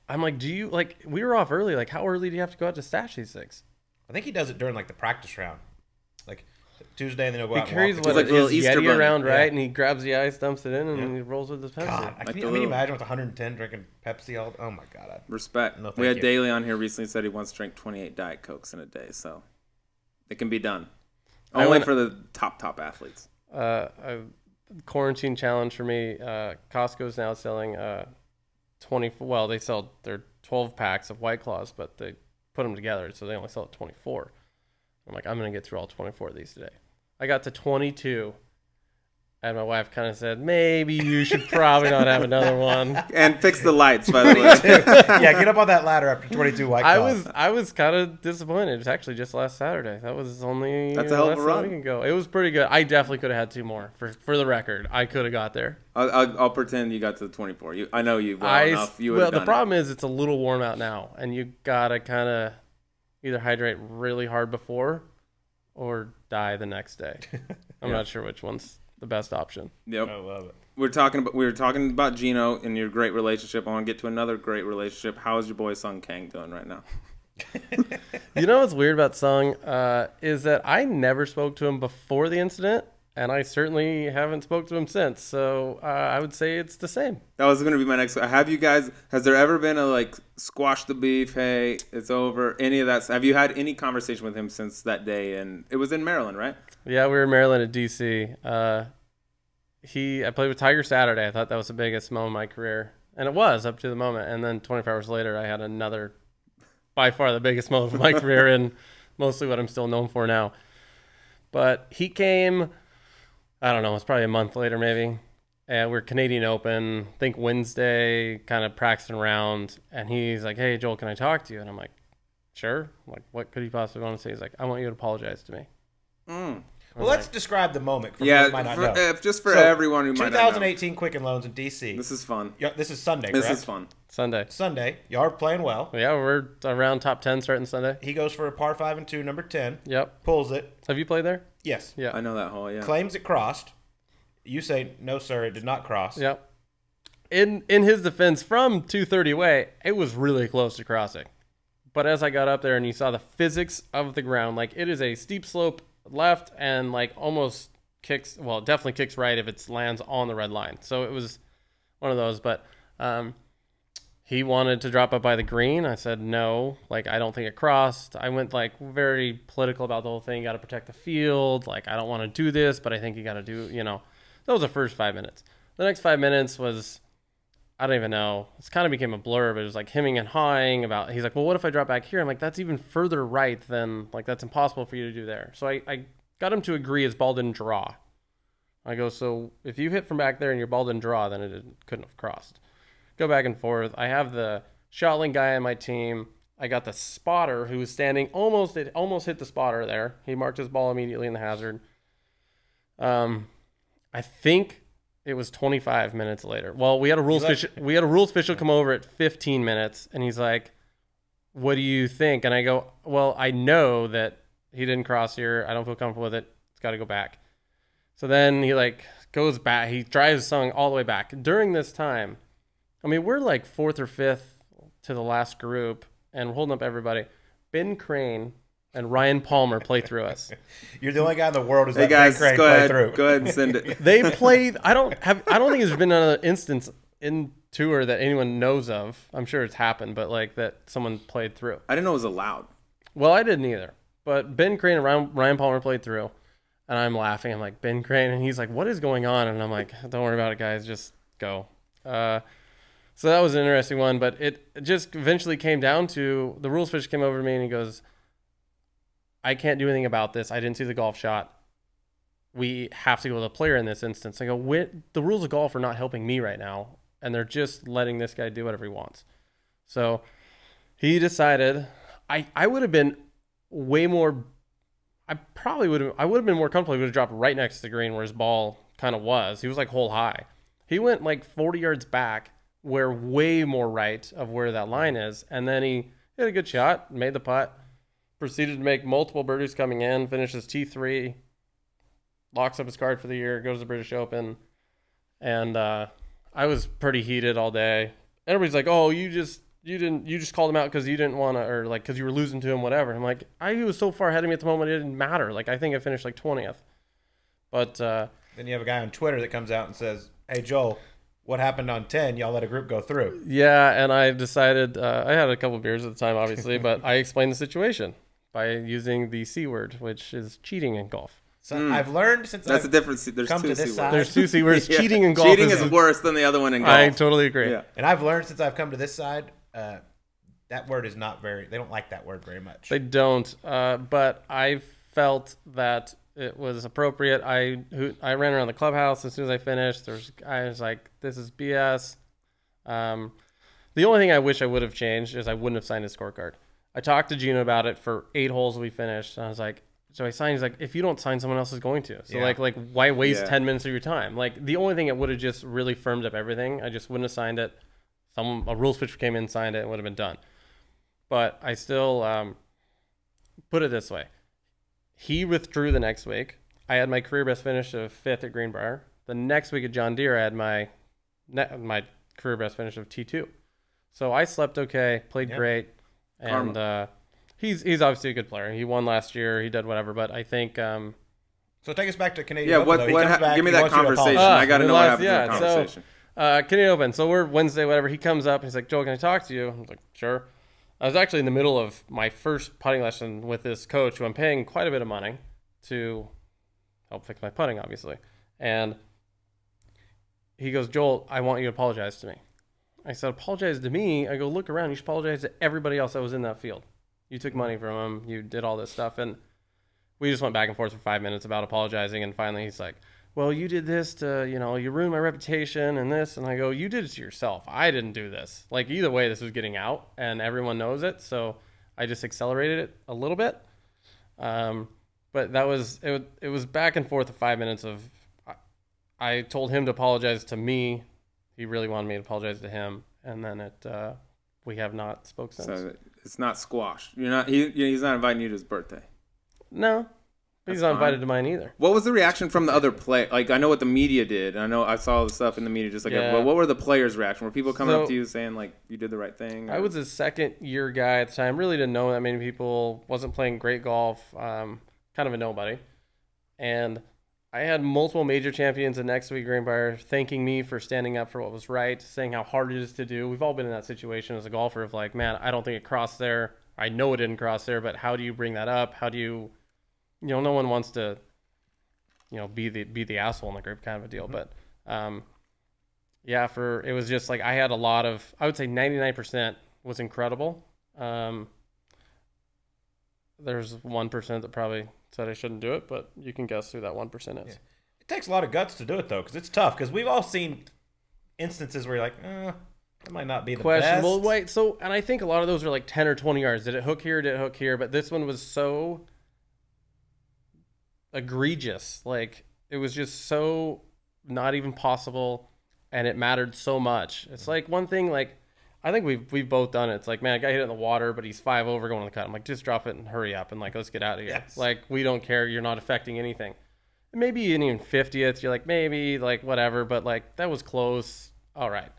I'm like, we were off early. Like, how early do you have to go out to stash these things? I think he does it during like the practice round, like Tuesday, and then he'll go out. He carries and what walk. It's like a little his Easter Yeti bunny. around, right? Yeah. And he grabs the ice, dumps it in, and he rolls with his Pepsi. God, I mean, imagine with 110 drinking Pepsi all. Oh my God. Respect. No, thank we had you. Daly on here recently said he wants to drink 28 Diet Cokes in a day, so it can be done. Only for the top athletes. A quarantine challenge for me. Costco's now selling 24. Well, they sell their 12 packs of White Claws, but they put them together, so they only sell 24. I'm like, I'm gonna get through all 24 of these today. I got to 22, and my wife kind of said, maybe you should probably not have another one. And fix the lights, by the way. Yeah, get up on that ladder after 22 White Claws. I was kind of disappointed. It was actually just last Saturday. That was only That's a hell of a less than run. week ago. It was pretty good. I definitely could have had 2 more. For the record, I could have got there. I'll pretend you got to the 24. I know you well enough. You well, the problem is it's a little warm out now, and you gotta kind of either hydrate really hard before, or die the next day. I'm not sure which one's the best option. Yep. I love it. We were talking about Gino and your great relationship. I want to get to another great relationship. How is your boy Sung Kang doing right now? You know what's weird about Sung is that I never spoke to him before the incident, and I certainly haven't spoke to him since. So I would say it's the same. That was going to be my next. Has there ever been a like squash the beef? Hey, it's over. Any of that? Have you had any conversation with him since that day? And it was in Maryland, right? Yeah, we were in Maryland at DC. I played with Tiger Saturday. I thought that was the biggest moment of my career, and it was up to the moment. And then 24 hours later, I had another, by far the biggest moment of my career, and mostly what I'm still known for now. But he came, I don't know, it's probably a month later maybe, and we're Canadian Open, I think Wednesday, kind of practicing around, and he's like, "Hey, Joel, can I talk to you?" And I'm like, "Sure." I'm like, what could he possibly want to say? He's like, "I want you to apologize to me." Well, let's describe the moment for people who might not know. Just for everyone who might not know. 2018 Quicken Loans in DC. This is fun. This is Sunday, This correct? is fun. Sunday. Y'all are playing well. Yeah, we're around top 10 starting Sunday. He goes for a par 5 and 2, number 10. Yep. Pulls it. Have you played there? Yes. Yeah. I know that hole, yeah. Claims it crossed. You say, "No, sir, it did not cross." Yep. In his defense, from 230 away, it was really close to crossing. But as I got up there and you saw the physics of the ground, like it is a steep slope left and like almost kicks, well, it definitely kicks right if it lands on the red line. So it was one of those. But he wanted to drop up by the green. I said no, like I don't think it crossed. I went like very political about the whole thing. Got to protect the field. Like I don't want to do this, but I think you got to do, That was the first 5 minutes. The next 5 minutes was, I don't even know. It kind of became a blur, but it was like hemming and hawing about, he's like, "Well, what if I drop back here?" I'm like, "That's even further right than, like, that's impossible for you to do there." So I got him to agree his ball didn't draw. I go, "So if you hit from back there and your ball didn't draw, then it couldn't have crossed." Go back and forth. I have the shotling guy on my team. I got the spotter who was standing almost hit the spotter there. He marked his ball immediately in the hazard. I think it was 25 minutes later. Well, we had a rules official come over at 15 minutes, and he's like, "What do you think?" And I go, "Well, I know that he didn't cross here. I don't feel comfortable with it. It's got to go back." So then he like goes back. He drives Sung all the way back. During this time, I mean, we're like 4th or 5th to the last group, and we're holding up everybody. Ben Crane and Ryan Palmer play through us. You're the only guy in the world who's Hey let guys, Ben Crane go play ahead. through. Go ahead and send it. They played. I don't think there's been another instance in tour that anyone knows of. I'm sure it's happened, but like that someone played through. I didn't know it was allowed. Well, I didn't either. But Ben Crane and Ryan Palmer played through, and I'm laughing. I'm like, "Ben Crane," and he's like, "What is going on?" And I'm like, "Don't worry about it, guys. Just go." So that was an interesting one, but it just eventually came down to the rules official came over to me and he goes, "I can't do anything about this. I didn't see the golf shot. We have to go with a player in this instance." I go, "The rules of golf are not helping me right now, and they're just letting this guy do whatever he wants." So he decided I would have been way more. I would have been more comfortable. He would have dropped right next to the green where his ball kind of was. He was like hole high. He went like 40 yards back, where way more right of where that line is, and then he hit a good shot, made the putt. Proceeded to make multiple birdies coming in, finishes T3, locks up his card for the year, goes to the British Open. And I was pretty heated all day. Everybody's like, "Oh, you just called him out because you didn't want to, or like because you were losing to him, whatever." I'm like, he was so far ahead of me at the moment, it didn't matter. Like, I think I finished like 20th. But then you have a guy on Twitter that comes out and says, "Hey, Joel, what happened on 10? Y'all let a group go through." Yeah, and I decided, I had a couple beers at the time, obviously, but I explained the situation by using the C word, which is cheating in golf. So I've learned since That's a difference. There's come two to this C side. words. There's two C words. Yeah. Cheating in golf Cheating is worse than the other one in golf. I totally agree. Yeah. And I've learned since I've come to this side, that word is not very. They don't like that word very much. They don't, but I felt that it was appropriate. I ran around the clubhouse as soon as I finished. I was like, "This is BS." The only thing I wish I would have changed is I wouldn't have signed his scorecard. I talked to Gino about it for 8 holes we finished. And I was like, so I signed. He's like, "If you don't sign, someone else is going to. So Yeah. like why waste Yeah. 10 minutes of your time?" Like the only thing that would have just really firmed up everything, I just wouldn't have signed it. A rules pitcher came in, signed it, and would have been done. But I still put it this way: he withdrew the next week. I had my career best finish of 5th at Greenbrier. The next week at John Deere, I had my career best finish of T2. So I slept okay, played great, and he's obviously a good player. He won last year. He did whatever, but I think. So take us back to Canadian Open. Give me that conversation. I got to know what happened to the conversation. So, Canadian Open. So we're Wednesday, whatever. He comes up. He's like, Joel, can I talk to you? I was like, sure. I was actually in the middle of my first putting lesson with this coach who I'm paying quite a bit of money to help fix my putting, obviously. And he goes, Joel, I want you to apologize to me. I said, apologize to me? I go, look around. You should apologize to everybody else that was in that field. You took money from him. You did all this stuff. And we just went back and forth for 5 minutes about apologizing. And finally he's like, well, you did this to, you ruined my reputation and this. And I go, you did it to yourself. I didn't do this. Like, either way, this was getting out and everyone knows it. So I just accelerated it a little bit. But that was, it was back and forth of 5 minutes of, I told him to apologize to me. He really wanted me to apologize to him. And then we have not spoke since. So it's not squashed. He's not inviting you to his birthday. No. He's not invited to mine either. What was the reaction from the other play? Like, I know what the media did. I know I saw the stuff in the media. Just like, well, what were the players' reaction? Were people coming up to you saying like you did the right thing? Or? I was a second-year guy at the time. Really didn't know that many people. Wasn't playing great golf. Kind of a nobody. And I had multiple major champions in next week Greenbrier thanking me for standing up for what was right, saying how hard it is to do. We've all been in that situation as a golfer of like, man, I don't think it crossed there. I know it didn't cross there, but how do you bring that up? How do you? No one wants to, be the asshole in the group kind of a deal. But, it was just like I had a lot of, I would say 99% was incredible. There's 1% that probably said I shouldn't do it, but you can guess who that 1% is. Yeah. It takes a lot of guts to do it, though, because it's tough. Because we've all seen instances where you're like, that might not be the questionable. best. Wait, so, and I think a lot of those are like 10 or 20 yards. Did it hook here? Did it hook here? But this one was so egregious. Like, it was just so not even possible, and it mattered so much. It's like one thing, like, I think we've both done it. It's like, man, a guy hit it in the water, but he's 5 over going to the cut. I'm like, just drop it and hurry up and like, let's get out of here. Yes. Like, we don't care. You're not affecting anything. And maybe you didn't even 50th. You're like, maybe, like, whatever. But like, that was close. All right.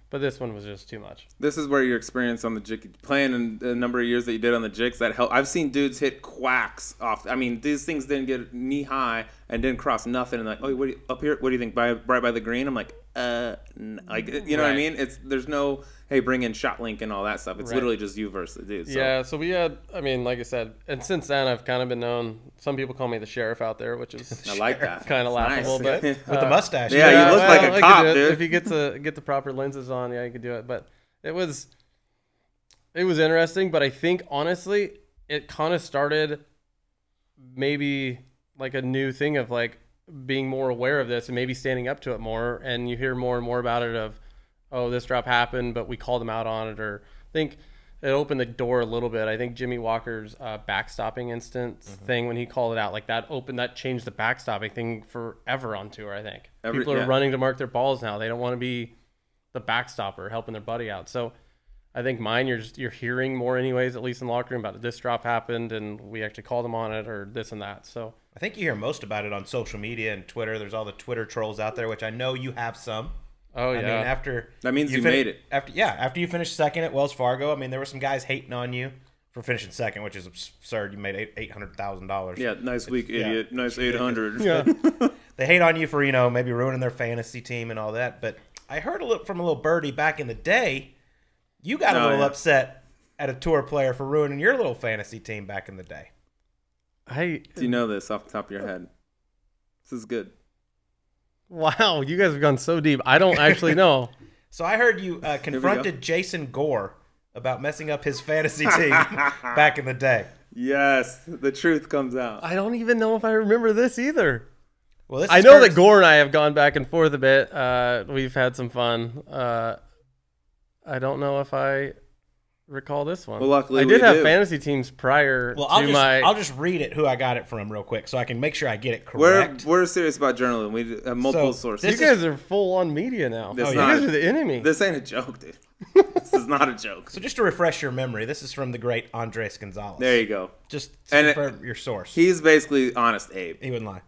But this one was just too much. This is where your experience on the jig, playing in the number of years that you did on the jigs, that helped. I've seen dudes hit quacks off. I mean, these things didn't get knee high and didn't cross nothing. And like, oh, up here, what do you think? Right by the green? I'm like, like, you know what I mean? There's no, hey, bring in shot link and all that stuff. It's literally just you versus the dude. So. Yeah, so we had, I mean, like I said, and since then I've kind of been known, some people call me the sheriff out there, which is I like that. Kind of laughable. Nice. But with the mustache. Yeah, you look like a cop, dude. If you get the proper lenses on, yeah, you could do it. But it was interesting, but I think, honestly, it kind of started maybe like a new thing of like being more aware of this and maybe standing up to it more, and you hear more and more about it of, oh, this drop happened, but we called them out on it. Or I think it opened the door a little bit. I think Jimmy Walker's backstopping instance thing, when he called it out, like that changed the backstopping thing forever on tour, I think. People are running to mark their balls now. They don't want to be the backstopper helping their buddy out. So I think mine, you're hearing more anyways, at least in the locker room, about this drop happened and we actually called them on it, or this and that. So I think you hear most about it on social media and Twitter. There's all the Twitter trolls out there, which I know you have some. Oh, yeah. I mean, after that means you made it. After you finished second at Wells Fargo, I mean, there were some guys hating on you for finishing second, which is absurd. You made $800,000. Yeah, nice week, idiot. Yeah. Nice 800. Yeah. They hate on you for maybe ruining their fantasy team and all that. But I heard from a little birdie back in the day, you got a little upset at a tour player for ruining your little fantasy team back in the day. Do you know this off the top of your head? This is good. Wow, you guys have gone so deep. I don't actually know. So I heard you confronted Jason Gore about messing up his fantasy team back in the day. Yes, the truth comes out. I don't even know if I remember this either. Well, I know that Gore and I have gone back and forth a bit. We've had some fun. I don't know if I recall this one. Well, luckily I did have fantasy teams prior to I'll just read it who I got it from real quick so I can make sure I get it correct. We're serious about journalism. We have multiple sources. You guys are full on media now. You guys are the enemy. This ain't a joke, dude. This is not a joke. So just to refresh your memory, this is from the great Andres Gonzalez. There you go. Just And for your source. He's basically Honest Abe. He wouldn't lie.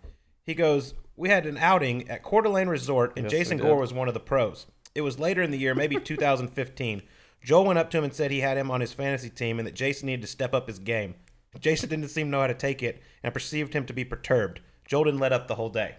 He goes, we had an outing at Coeur d'Alene Resort, and Yes, Jason we did. Gore was one of the pros. It was later in the year, maybe 2015. Joel went up to him and said he had him on his fantasy team and that Jason needed to step up his game. Jason didn't seem to know how to take it and perceived him to be perturbed. Joel didn't let up the whole day.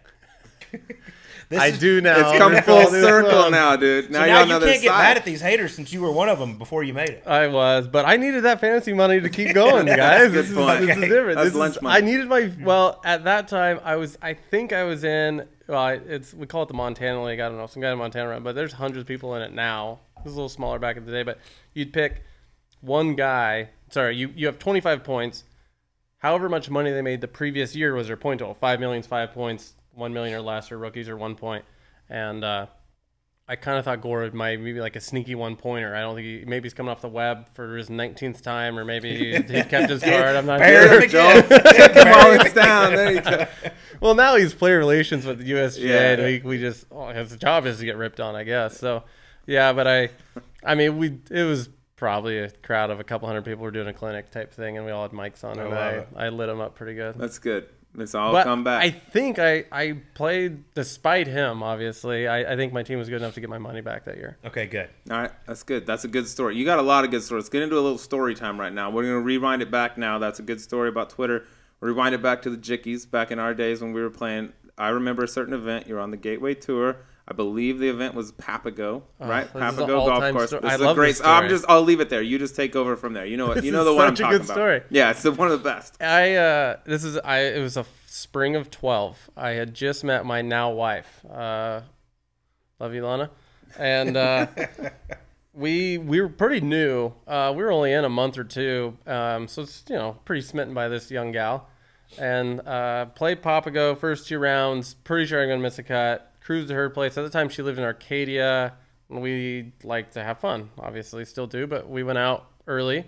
I do now. It's come full Recall this circle one. now, dude. So Now you're now on the you other can't get side. mad at these haters since you were one of them before you made it. I was, but I needed that fantasy money to keep going, guys. Good point. This is different. That's This lunch is, money. I needed my at that time I think I was in we call it the Montana League. I don't know, some guy in Montana run, but there's hundreds of people in it now. It was a little smaller back in the day, but you'd pick one guy. Sorry, you have 25 points. However much money they made the previous year was their point total. 5 million is 5 points, 1 million or less, or rookies are 1 point. And I kind of thought Gore might maybe like a sneaky 1-pointer. I don't think maybe he's coming off the web for his 19th time, or maybe he kept his card. I'm not Bear sure. him again. Come on, it's down. There you go. Well, now he's player relations with the USGA, Yeah. and we just his job is to get ripped on, I guess. So, yeah, but I mean, it was probably a crowd of a couple hundred people were doing a clinic type thing, and we all had mics on, and I lit them up pretty good. That's good. It's all But come back. I think I played despite him. Obviously, I think my team was good enough to get my money back that year. Okay, good. All right, that's good. That's a good story. You got a lot of good stories. Let's get into a little story time right now. We're going to rewind it back now. That's a good story about Twitter. Rewind it back to the Jickeys back in our days when we were playing. I remember a certain event. You were on the Gateway Tour. I believe the event was Papago, right? this is an Papago Golf all-time Course. story. This I is a love great. this story. I'll leave it there. You just take over from there. You know what? This You know is the one I'm such a talking good about. story. Yeah, it's one of the best. It was a spring of 12. I had just met my now wife. Love you, Lana. And we were pretty new. We were only in a month or two. So it's, pretty smitten by this young gal. And played Papago first 2 rounds. Pretty sure I'm going to miss a cut. Cruised to her place. At the time, she lived in Arcadia. We like to have fun, obviously, still do. But we went out early,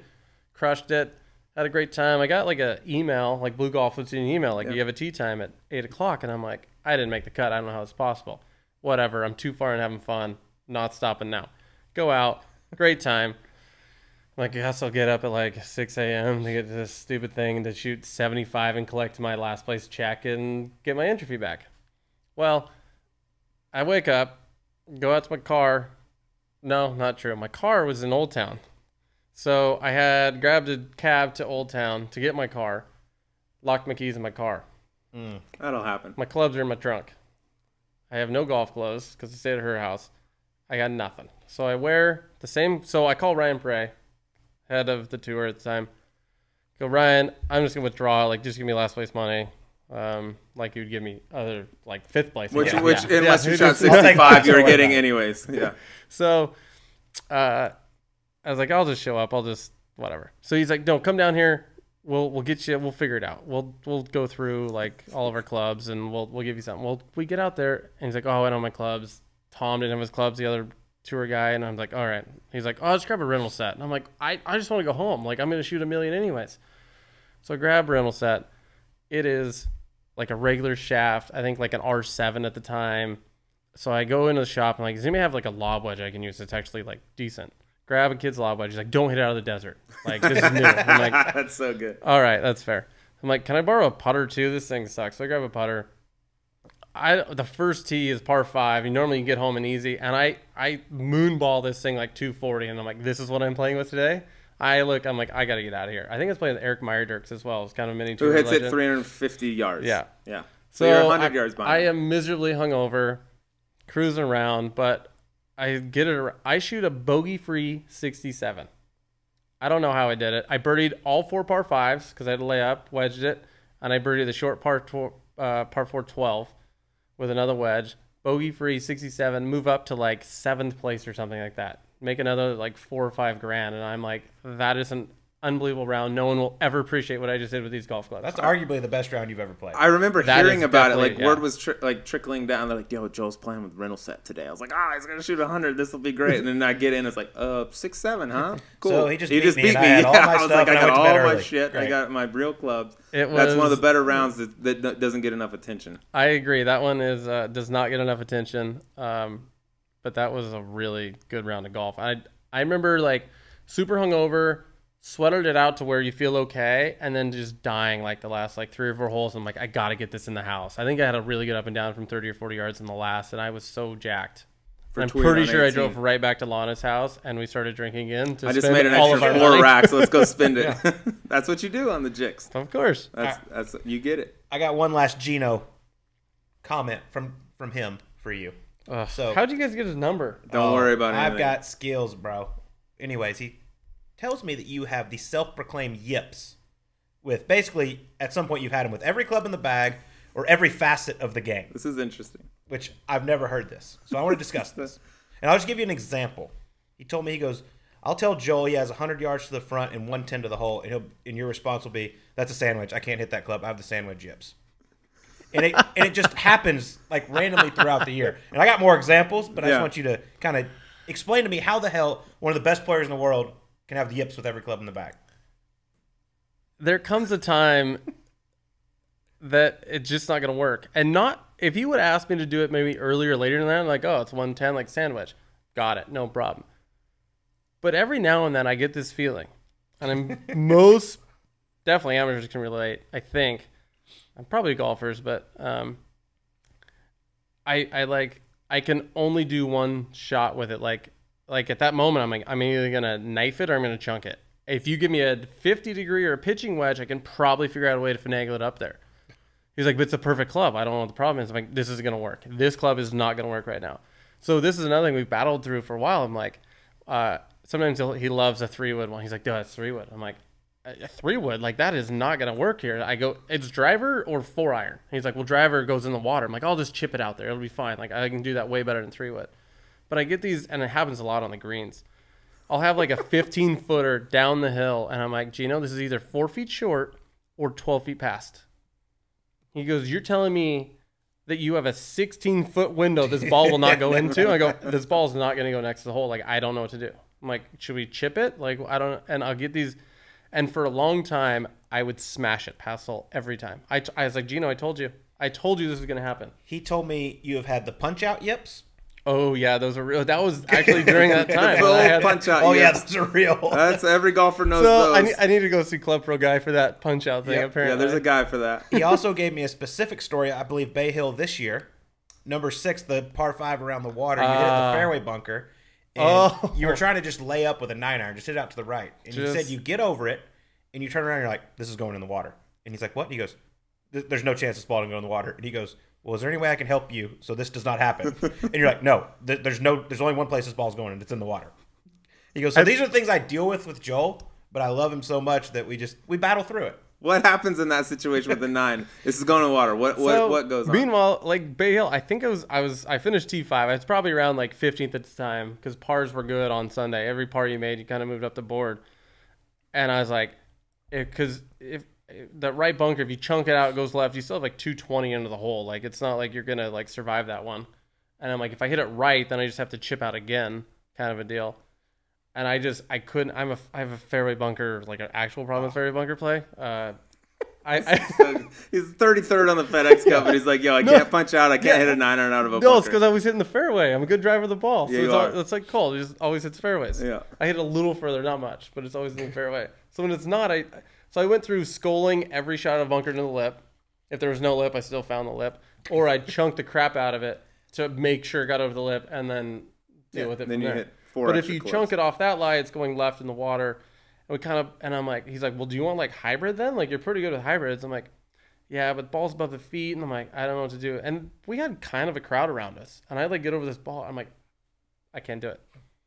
crushed it, had a great time. I got like an email, like Blue Golf would send an email, like you have a tee time at 8 o'clock. And I'm like, I didn't make the cut. I don't know how it's possible. Whatever. I'm too far and having fun. Not stopping now. Go out. Great time. I'm like, yes, I'll get up at like 6 a.m. to get to this stupid thing and to shoot 75 and collect my last place check and get my entry fee back. Well, I wake up, go out to my car. No, not true. My car was in Old Town. So I had grabbed a cab to Old Town to get my car, locked my keys in my car. That'll happen. My clubs are in my trunk. I have no golf clothes because I stayed at her house. I got nothing. So I wear the same. So I call Ryan Prey, head of the tour at the time. Go, Ryan, I'm just going to withdraw. Like, just give me last place money. Like you would give me other, like, 5th place. Which Yeah. unless Yeah. you shot I'll take 65, that. you were Don't worry getting about it. anyways. Yeah. So I was like, I'll just show up. I'll just whatever. So he's like, no, come down here. We'll get you. We'll figure it out. We'll go through like all of our clubs and we'll give you something. Well, we get out there and he's like, oh, I don't have my clubs. Tom didn't have his clubs. The other tour guy, and I'm like, all right. He's like, oh, just grab a rental set. And I'm like, I just want to go home. Like, I'm gonna shoot a million anyways. So I grab a rental set. It is like a regular shaft. I think like an R7 at the time. So I go into the shop and like, does anybody have like a lob wedge I can use that's actually like decent? Grab a kid's lob wedge. He's like, don't hit it out of the desert. Like, this is new. I'm like, That's so good. all right, that's fair. I'm like, can I borrow a putter too? This thing sucks. So I grab a putter. The first tee is par 5. And normally you get home and easy. And I moonball this thing like 240. And I'm like, this is what I'm playing with today. I'm like, I got to get out of here. I think I was playing with Eric Meyerdirks as well. It's kind of a mini Who tour hits legend. it 350 yards? Yeah. Yeah. So you're 100 yards I behind. am miserably hungover, cruising around, but I shoot a bogey-free 67. I don't know how I did it. I birdied all 4 par 5s because I had to lay up, wedged it, and I birdied the short par 4 12 with another wedge. Bogey-free 67, move up to like 7th place or something like that. Make another like 4 or 5 grand, and I'm like, that is an unbelievable round. No one will ever appreciate what I just did with these golf clubs. That's arguably the best round you've ever played. I remember That hearing is about it. Like definitely- word was trickling down. They're like, "Yo, Joel's playing with rental set today." I was like, "Oh, he's gonna shoot 100. This will be great." And then I get in, it's like, 6-7, huh? Cool. So he just beat me, beat and me. I had all Yeah, my I was stuff like, I and I got went to bed all my early. shit. I Great. got my real clubs. It That's one of the was- better rounds that doesn't get enough attention. I agree. That one does not get enough attention. But that was a really good round of golf. I I remember like super hungover, sweated it out to where you feel okay, and then just dying like the last like 3 or 4 holes. I'm like, I got to get this in the house. I think I had a really good up and down from 30 or 40 yards in the last, and I was so jacked. And I'm pretty sure I drove right back to Lana's house, and we started drinking again. I just made an extra 4 racks. Let's go spend it. That's what you do on the Jigs. Of course. That's you get it. I got one last Gino comment from him for you. So how'd you guys get his number? Don't worry about it. I've got skills, bro. Anyways, he tells me that you have the self-proclaimed yips with basically at some point you've had him with every club in the bag or every facet of the game. This is interesting. Which I've never heard this. So I want to discuss this. And I'll just give you an example. He told me, he goes, I'll tell Joel he has 100 yards to the front and 110 to the hole, and your response will be, that's a sandwich. I can't hit that club. I have the sandwich yips. And it just happens like randomly throughout the year. And I got more examples, but I just want you to kind of explain to me how the hell one of the best players in the world can have the yips with every club in the bag. There comes a time that it's just not going to work. And not if you would ask me to do it maybe earlier or later than that, I'm like, oh, it's 110 like sandwich. Got it. No problem. But every now and then I get this feeling. And I'm most definitely amateurs can relate, I think. I'm probably golfers, but I can only do one shot with it. Like at that moment, I'm like, I'm either gonna knife it or I'm gonna chunk it. If you give me a 50 degree or a pitching wedge, I can probably figure out a way to finagle it up there. He's like, but it's a perfect club. I don't know what the problem is. I'm like, this is gonna work. This club is not gonna work right now. So this is another thing we've battled through for a while. I'm like, sometimes he loves a 3-wood one. He's like, dude, it's 3-wood. I'm like, a 3-wood, like that is not gonna work here. I go, it's driver or 4-iron. He's like, well, driver goes in the water. I'm like, I'll just chip it out there. It'll be fine. Like I can do that way better than 3-wood. But I get these, and it happens a lot on the greens. I'll have like a 15-footer down the hill, and I'm like, Gino, this is either 4 feet short or 12 feet past. He goes, you're telling me that you have a 16-foot window this ball will not go into? I go, this ball's not going to go next to the hole. Like, I don't know what to do. I'm like, should we chip it? Like, I don't, and I'll get these. And for a long time, I would smash it past hole every time. I was like, Gino, I told you this was going to happen. He told me you have had the punch-out yips. Oh, yeah, those are real. That was actually during that time. Punch-out yips. Yeah, that's real. That's every golfer knows so those. I need to go see Club Pro Guy for that punch-out thing, apparently. Yeah, there's a guy for that. He also gave me a specific story, I believe, Bay Hill this year. Number 6, the par 5 around the water. You hit it in the fairway bunker. And you were trying to just lay up with a 9-iron, just hit it out to the right. And you said you get over it, and you turn around and you're like, this is going in the water. And he's like, what? And he goes, there's no chance this ball can go in the water. And he goes, well, is there any way I can help you so this does not happen? And you're like, no, there's only one place this ball's going, and it's in the water. He goes, so these are things I deal with Joel, but I love him so much that we battle through it. What happens in that situation with the 9? This is going in the water. What goes on? Meanwhile, like Bay Hill, I think I finished T5. I was probably around like 15th at the time because pars were good on Sunday. Every par you made, you kind of moved up the board. And I was like, because if that right bunker, if you chunk it out, it goes left, you still have like 220 into the hole. Like it's not like you're gonna like survive that one. And I'm like, if I hit it right, then I just have to chip out again, kind of a deal. And I couldn't. I have a fairway bunker, like an actual problem with fairway bunker play. He's 33rd on the FedEx Cup, and he's like, yo, I can't punch out. I can't hit a 9-iron out of a bunker. No, it's because I was hitting the fairway. I'm a good driver of the ball. Yeah, so it's like Colt. He just always hits fairways. Yeah. I hit a little further, not much, but it's always in the fairway. So when it's not, so I went through sculling every shot of bunker to the lip. If there was no lip, I still found the lip. Or I chunked the crap out of it to make sure it got over the lip and then deal with it then from you there. hit 4 But if extra you course. chunk it off that lie, it's going left in the water. And I'm like, he's like, well, do you want like hybrid then? Like you're pretty good with hybrids. I'm like, yeah, but ball's above the feet. And I'm like, I don't know what to do. And we had kind of a crowd around us. And I like get over this ball. I'm like, I can't do it.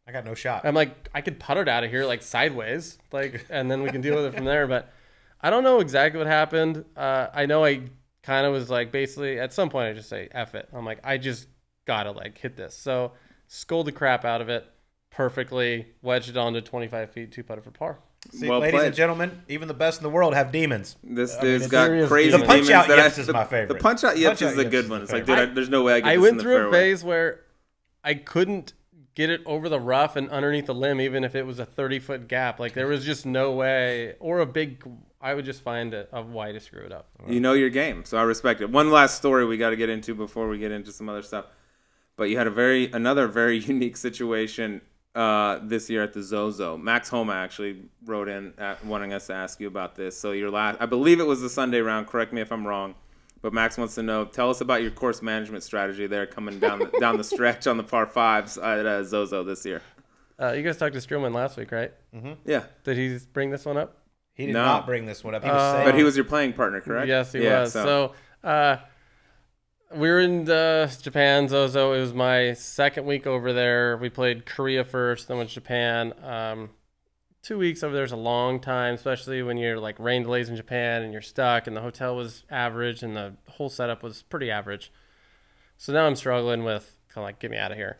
I got no shot. I'm like, I could putt it out of here like sideways, like, and then we can deal with it from there. But I don't know exactly what happened. I know I kind of was like, basically at some point I just say, F it. I'm like, I just gotta like hit this. So scold the crap out of it perfectly, wedged it onto 25 feet, 2-putter for par. See, Well ladies played. and gentlemen, even the best in the world have demons. This I mean, dude's it's got serious crazy demons. The punch-out demons. yips is my favorite. The punch-out yips Punch-out is a yips good is one. the It's like, favorite. dude, there's no way I get I this in went the through a fairway. phase where I couldn't get it over the rough and underneath the limb, even if it was a 30-foot gap. Like there was just no way, or a big. I would just find a way to screw it up. You know your game, so I respect it. One last story we got to get into before we get into some other stuff. But you had another very unique situation this year at the Zozo. Max Homa actually wrote in wanting us to ask you about this. So your last, I believe it was the Sunday round. Correct me if I'm wrong, but Max wants to know. Tell us about your course management strategy there, coming down the stretch on the par fives at Zozo this year. You guys talked to Strillman last week, right? Mm-hmm. Yeah. Did he bring this one up? He did not bring this one up. He was saying, but he was your playing partner, correct? Yes, he was. So we were in Japan, Zozo. It was my second week over there. We played Korea first, then went to Japan. 2 weeks over there is a long time, especially when you're like rain delays in Japan and you're stuck, and the hotel was average and the whole setup was pretty average. So now I'm struggling with kind of like, get me out of here.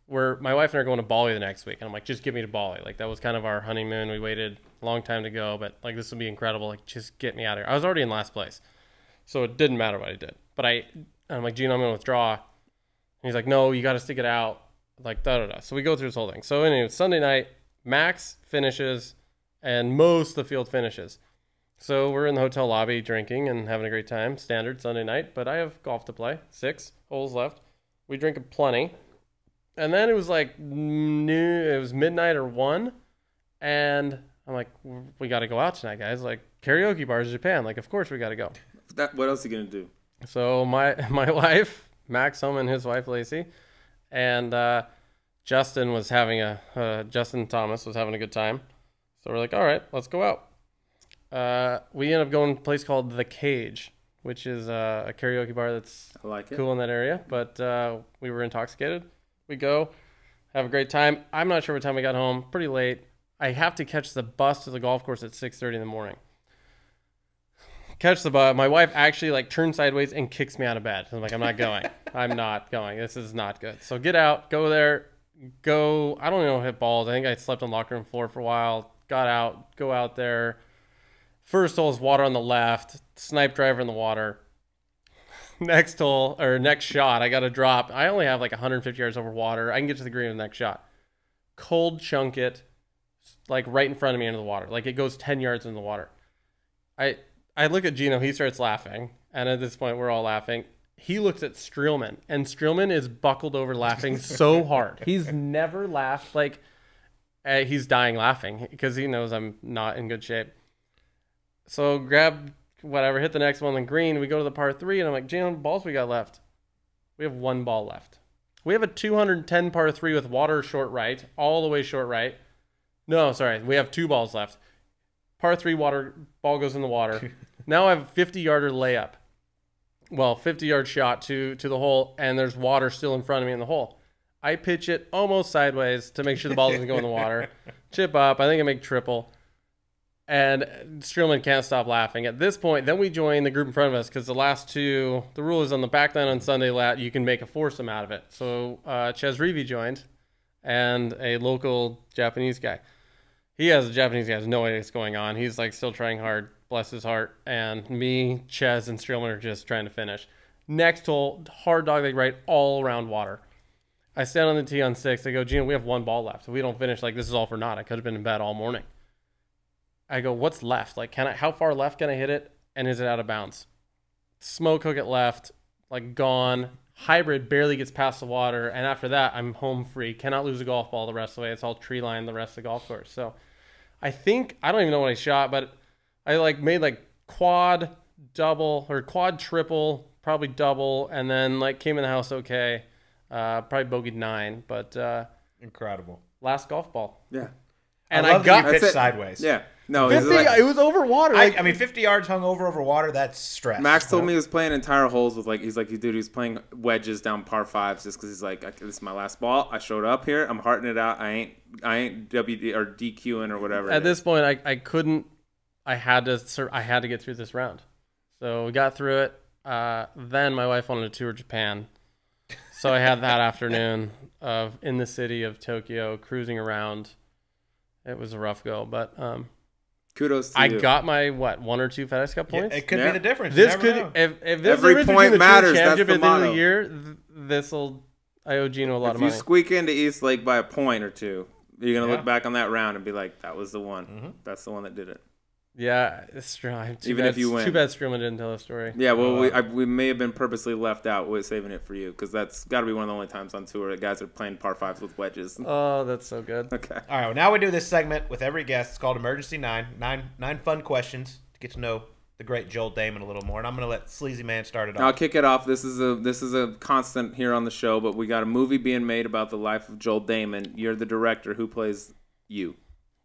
My wife and I are going to Bali the next week, and I'm like, just get me to Bali. Like, that was kind of our honeymoon. We waited a long time to go, but like, this will be incredible. Like, just get me out of here. I was already in last place, so it didn't matter what I did. But I'm like, Gino, I'm going to withdraw. And he's like, no, you got to stick it out. Like, da-da-da. So we go through this whole thing. So anyway, Sunday night, Max finishes, and most of the field finishes. So we're in the hotel lobby drinking and having a great time. Standard Sunday night, but I have golf to play. 6 holes left. We drink plenty. And then it was like noon, it was midnight or 1. And I'm like, we got to go out tonight, guys. Like, karaoke bars in Japan. Like, of course we got to go. What else are you going to do? So my wife, Max Home, and his wife, Lacey, and Justin Thomas was having a good time. So we're like, all right, let's go out. We ended up going to a place called The Cage, which is a karaoke bar that's cool in that area. But we were intoxicated. We go, have a great time. I'm not sure what time we got home. Pretty late. I have to catch the bus to the golf course at 6:30 in the morning. Catch the bus. My wife actually like turns sideways and kicks me out of bed. I'm like, I'm not going. I'm not going. This is not good. So get out, go there, go. I don't know, hit balls. I think I slept on the locker room floor for a while. Got out, go out there. First hole is water on the left. Snipe driver in the water. Next hole or next shot, I got to drop. I only have like 150 yards over water. I can get to the green with the next shot. Cold chunk it, like right in front of me into the water. Like it goes 10 yards in the water. I look at Gino. He starts laughing, and at this point, we're all laughing. He looks at Streelman, and Streelman is buckled over laughing so hard. He's never laughed. Like he's dying laughing because he knows I'm not in good shape. So grab whatever, hit the next one on the green. We go to the par 3, and I'm like, Gino, how many balls we got left? We have 1 ball left. We have a 210 par 3 with water short right, all the way short right. No, sorry, we have 2 balls left. Par 3 water, ball goes in the water. Now I have a 50-yarder layup. Well, 50-yard shot to the hole, and there's water still in front of me in the hole. I pitch it almost sideways to make sure the ball doesn't go in the water. Chip up. I think I make triple. And Streelman can't stop laughing. At this point, then we join the group in front of us because the last 2, the rule is on the back nine on Sunday, you can make a foursome out of it. So Ches Reevy joined, and a local Japanese guy. The Japanese guy has no idea what's going on. He's like still trying hard, bless his heart. And me, Ches, and Streelman are just trying to finish. Next hole, hard dog leg right, all around water. I stand on the tee on 6. I go, Gino, we have 1 ball left. If we don't finish, like this is all for naught. I could have been in bed all morning. I go, what's left? Like, how far left can I hit it? And is it out of bounds? Smoke hook it left, like gone. Hybrid barely gets past the water. And after that, I'm home free. Cannot lose a golf ball the rest of the way. It's all tree line the rest of the golf course. So I don't even know what I shot, but I like made like quad double or quad triple, probably double. And then like came in the house okay. Probably bogeyed 9, but incredible. Last golf ball. Yeah. And I got pitched sideways. Yeah. No, 50, it was over water. I mean, 50 yards hung over water. That's stress. Max told me he was playing entire holes with he's like, dude, he was playing wedges down par 5s just because he's like, this is my last ball. I showed up here. I'm hearting it out. I ain't WD or DQing or whatever. At this point, I couldn't. I had to get through this round. So we got through it. Then my wife wanted to tour Japan, so I had that afternoon of in the city of Tokyo cruising around. It was a rough go, but kudos to you. I got my 1 or 2 FedEx Cup points. Yeah, it could be the difference. This could if this every point matters. That's the at the end motto. of the year. This'll I owe Gino a lot of money. If you squeak into East Lake by a point or 2, you're gonna look back on that round and be like, that was the one. Mm-hmm. That's the one that did it. Yeah, it's true. Even if you win. Too bad Struma didn't tell the story. Yeah, well, we may have been purposely left out with saving it for you because that's got to be one of the only times on tour that guys are playing par 5s with wedges. Oh, that's so good. Okay. All right, well, now we do this segment with every guest. It's called Emergency 9. Nine fun questions to get to know the great Joel Dahmen a little more. And I'm going to let Sleazy Man start it off. I'll kick it off. This is a constant here on the show, but we got a movie being made about the life of Joel Dahmen. You're the director. Who plays you?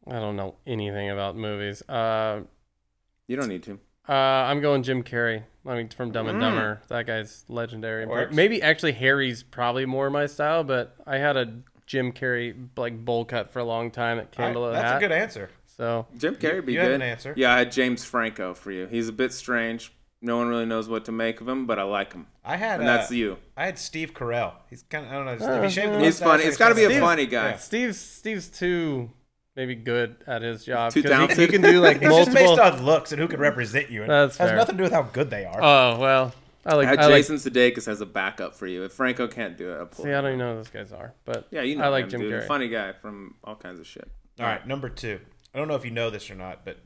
I don't know anything about movies. You don't need to. I'm going Jim Carrey. I mean, from Dumb and Dumber. That guy's legendary. Works. Maybe actually Harry's probably more my style, but I had a Jim Carrey like bowl cut for a long time that came below the hat. That's a good answer. So Jim Carrey would be You good. have an answer. Yeah, I had James Franco for you. He's a bit strange. No one really knows what to make of him, but I like him. And that's you. I had Steve Carell. He's kind of, I don't know. If he shaved the He's mustache, funny. It's got to be a Steve- funny guy. Yeah. Steve's too maybe good at his job. Too 'cause talented? He can do like It's just based multiple. on looks and who can represent you. And That's has fair. nothing to do with how good they are. Oh well, I like. Jason Sudeikis as a backup for you. If Franco can't do it, I'll pull See, him. I don't even know who those guys are, but Yeah, you know I like him, Jim dude. Carrey. Funny guy from all kinds of shit. All right, number 2. I don't know if you know this or not, but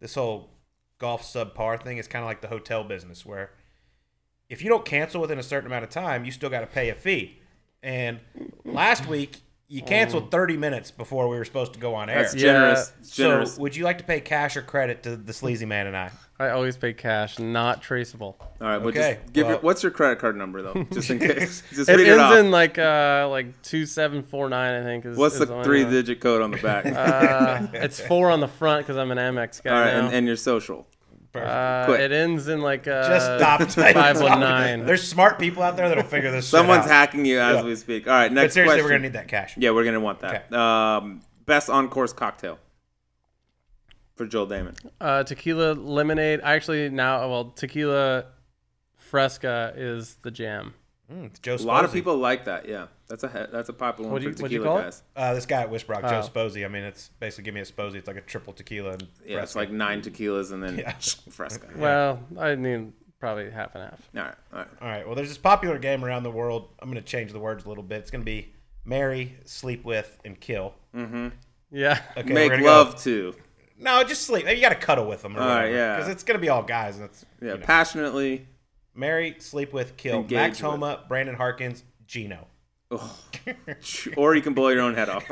this whole golf subpar thing is kind of like the hotel business where if you don't cancel within a certain amount of time, you still got to pay a fee. And last week, you canceled 30 minutes before we were supposed to go on air. That's generous. It's generous. So would you like to pay cash or credit to the Sleazy Man and I? I always pay cash, not traceable. All right, well, Okay, just give well- what's your credit card number though, just in case. Just It read it off. ends in like 2749, I think. What's the the only 3-digit code on the back? It's 4 on the front because I'm an Amex guy all right, now. and your social. Quick. It ends in like Just stop. 519. There's smart people out there that'll figure this Someone's shit out. hacking you as Yeah. we speak. All right, But next seriously, question. we're going to need that cash. Yeah, we're gonna want that. Okay. Best on-course cocktail for Joel Dahmen. Tequila lemonade. Tequila fresca is the jam. It's Joe A lot of Sposey. people like that. Yeah, that's a popular one What'd for you tequila call it? guys. This guy at Whisperock, Joe Oh. Sposey. I mean, it's basically give me a Sposey. It's like a triple tequila and Yeah, it's Fresca. like 9 tequilas and then Yeah. fresca. Well, I need probably half and half. All right, all right. All right. Well, there's this popular game around the world. I'm going to change the words a little bit. It's going to be marry, sleep with, and kill. Yeah. Okay, Make we're gonna love go- to. No, just sleep. You got to cuddle with them. All right, yeah. Because it's going to be all guys. And it's, Yeah, you know. passionately. Marry, sleep with, kill. Engage Max with. Homa, Brandon Harkins, Gino. Or you can blow your own head off.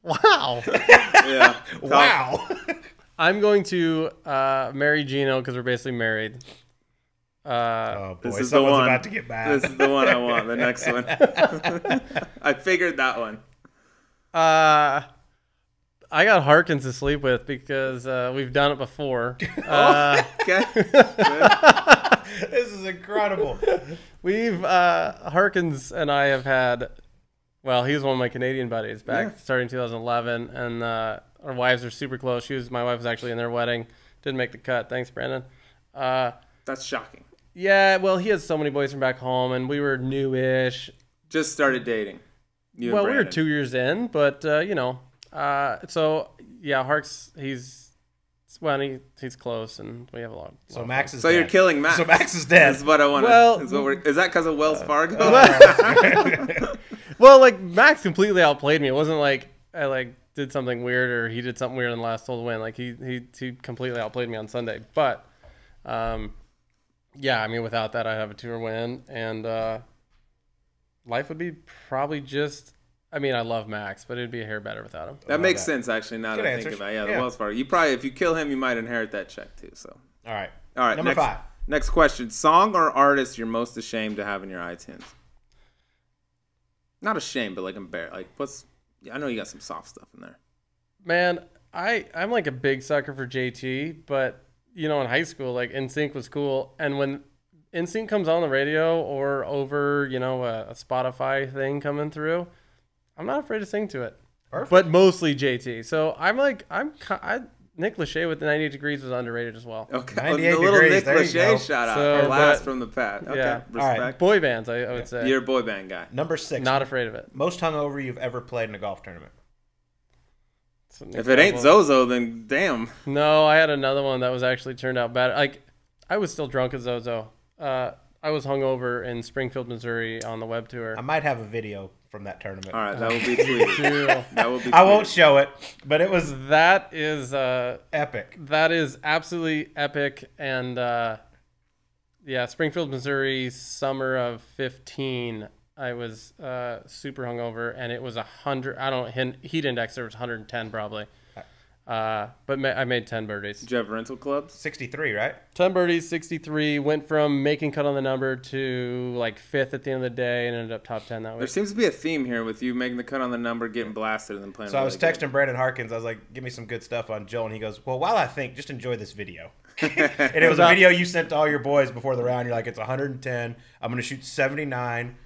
Wow. Yeah. Wow. I'm going to marry Gino because we're basically married. Oh, boy. This is the Someone's one. about to get mad. This is the one I want. The next one. I figured that one. I got Harkins to sleep with because we've done it before. Okay. This is incredible. We've Harkins and I have had. Well, he was one of my Canadian buddies back starting 2011, and our wives are super close. My wife was actually in their wedding. Didn't make the cut. Thanks, Brandon. That's shocking. Yeah, well, he has so many boys from back home, and we were newish. Just started dating. You and Well, we were Brandon. 2 years in, but so yeah, Harks, he's close, and we have a lot. So Max is So dead. you're killing Max. So Max is dead. That's what I want. Well- is that because of Wells Fargo? Well, like Max completely outplayed me. It wasn't like I did something weird or he did something weird in the last hole to win. Like he completely outplayed me on Sunday. But yeah, I mean without that I'd have a tour win and life would be probably just. I mean, I love Max, but it'd be a hair better without him. That makes sense, actually, now Good that I think answers. about it. Yeah, the Yeah. Wells Fargo. You probably, if you kill him, you might inherit that check, too. So, All right. all right. Number 5. Next question. Song or artist you're most ashamed to have in your iTunes? Not ashamed, but like embarrassed. Like, I know you got some soft stuff in there. Man, I'm like a big sucker for JT, but in high school, like NSYNC was cool, and when NSYNC comes on the radio or over, a Spotify thing coming through, I'm not afraid to sing to it. Perfect. But mostly JT. So Nick Lachey with the 98 Degrees was underrated as well. Okay. 98 the little degrees, Nick there you go. Lachey shout out. So, Blast but- from the pad. Okay. Yeah. Respect. All right. Boy bands, I would say. You're a boy band guy. Number 6. Not afraid of it. Most hungover you've ever played in a golf tournament. So If it ain't Zozo, then damn. No, I had another one that was actually turned out better. Like, I was still drunk at Zozo. I was hungover in Springfield, Missouri on the web tour. I might have a video from that tournament. All right, that would be sweet. That would be. I won't show it, but it was That is epic. That is absolutely epic. And yeah, Springfield, Missouri, summer of 15. I was super hungover, and it was 100. I don't heat index. There was 110 probably. But I made 10 birdies. Did you have rental clubs? 63, right? 10 birdies, 63. Went from making cut on the number to like 5th at the end of the day, and ended up top 10 that There week. seems to be a theme here with you making the cut on the number, getting blasted, and then playing. So I was really texting Brandon Harkins. I was like, "Give me some good stuff on Joel," and he goes, "Well, while I think, just enjoy this video." And it was a video you sent to all your boys before the round. You're like, "It's 110. I'm going to shoot 79,"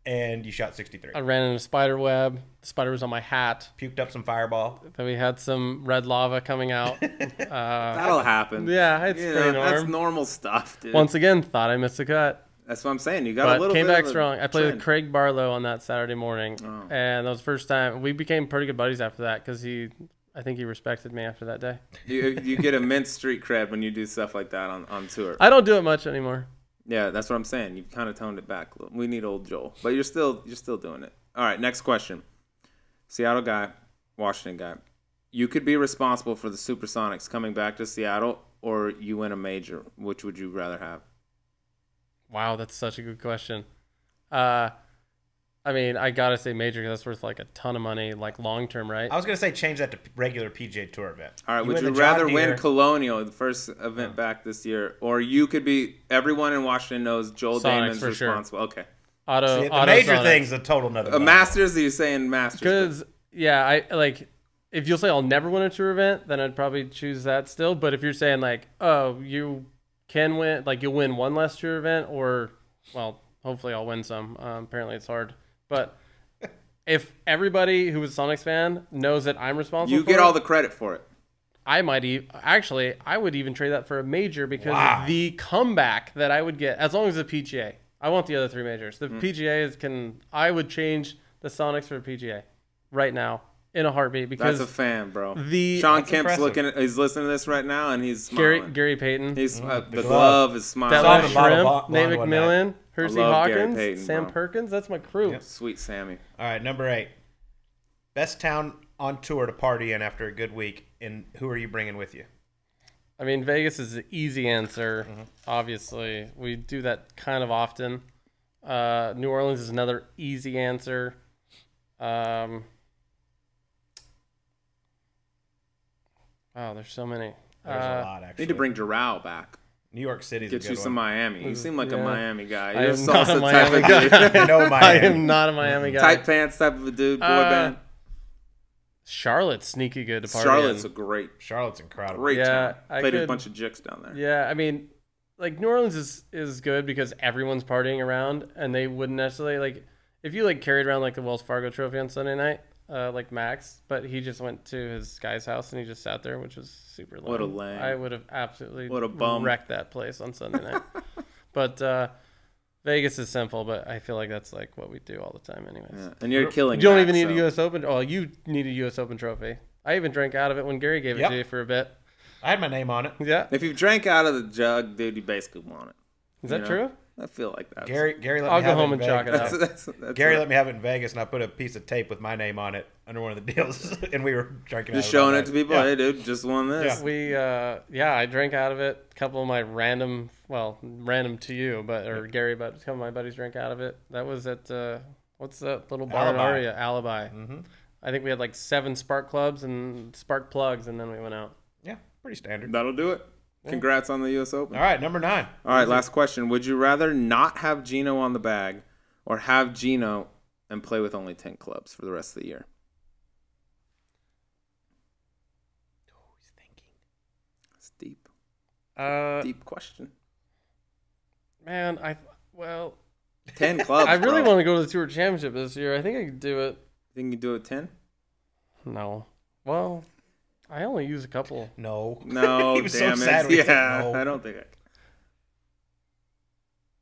and you shot 63. I ran in a spider web. The spider was on my hat. Puked up some fireball. Then we had some red lava coming out. That'll happen. Yeah, it's You pretty know, that's norm. normal stuff, dude. Once again, thought I missed a cut. That's what I'm saying. You got a But little came bit back of a strong. I played with trend. Craig Barlow on that Saturday morning, Oh. and that was the first time. We became pretty good buddies after that because I think he respected me after that day. You get immense street cred when you do stuff like that on tour. I don't do it much anymore. Yeah, that's what I'm saying. You've kind of toned it back a little. We need old Joel, but you're still doing it. All right, next question. Seattle guy, Washington guy. You could be responsible for the Supersonics coming back to Seattle, or you win a major. Which would you rather have? Wow, that's such a good question. I mean, I gotta say major because that's worth like a ton of money, like long term, right? I was going to say change that to regular PGA Tour event. All right, would win you the John rather win Deere- Colonial, the first event back this year, or you could be, everyone in Washington knows Joel Sonics Dahmen's for sure. responsible. Okay. Auto, See, the auto major Sonics. thing's a total nother. A Masters, are you saying Masters? Because yeah, I like if you'll say I'll never win a tour event, then I'd probably choose that still. But if you're saying like, oh, you can win, like you'll win one less tour event, or well, hopefully I'll win some. Apparently it's hard, but if everybody who was a Sonics fan knows that I'm responsible, You for get it, all the credit for it. I might actually I would even trade that for a major because Wow. of the comeback that I would get as long as the PGA. I want the other three majors. The PGA I would change the Sonics for a PGA right now in a heartbeat because That's a fan, bro. the Sean That's Kemp's impressive. he's listening to this right now, and he's smiling. Gary Payton, He's the glove. glove is smiling. Saw Detlef the bottle Shrimp, blonde Nate one McMillan, Hersey love Gary Hawkins, Payton, Sam bro. Perkins. That's my crew. Yep. Sweet Sammy. All right, number 8. Best town on tour to party in after a good week, and who are you bringing with you? I mean, Vegas is the easy answer. Obviously, we do that kind of often. New Orleans is another easy answer. Wow, there's so many. There's a lot, actually. Need to bring Doral back. New York City's Get a you good some one. Miami. You seem like a Yeah. Miami guy. I You're am not a salsa Miami type of guy. dude. No I Miami. am not a Miami guy. Tight pants type of a dude. Boy band. Charlotte's sneaky good to party Charlotte's in. a great Charlotte's incredible. Great Yeah, town. I Played a could- bunch of jicks down there. Yeah, I mean, like New Orleans is good because everyone's partying around, and they wouldn't necessarily like if you like carried around like the Wells Fargo Trophy on Sunday night, like Max, but he just went to his guy's house and he just sat there, which was super lame. What a lame. I would have absolutely What a bum. wrecked that place on Sunday night. But Vegas is simple, but I feel like that's like what we do all the time, anyways. Yeah. And you're killing You don't Max, even need so. a U.S. Open. Oh, you need a U.S. Open trophy. I even drank out of it when Gary gave it Yep. to you for a bit. I had my name on it. Yeah, If you drank out of the jug, dude, you basically want it. is that You know? true? I feel like that. Gary let I'll me go have home it and in chalk it Vegas. up. That's Gary it. let me have it in Vegas, and I put a piece of tape with my name on it under one of the deals, and we were drinking. Just out showing of it to people. Yeah. Hey, dude, just won this. Yeah. I drank out of it. A couple of my random to you, or Gary, but a couple of my buddies drank out of it. That was at what's that little bar in Alibi. Aria? Alibi. Mm-hmm. I think we had like 7 spark clubs and spark plugs, and then we went out. Yeah, pretty standard. That'll do it. Congrats on the U.S. Open. All right, number 9. All right, last question. Would you rather not have Gino on the bag or have Gino and play with only 10 clubs for the rest of the year? Oh, he's thinking. It's deep. Deep question. Man, 10 clubs, I really bro. want to go to the Tour Championship this year. I think I could do it. Think you can do it 10? No. Well, I only use a couple. No. No, He was so damn sad it. when he said Yeah, no. I don't think I can.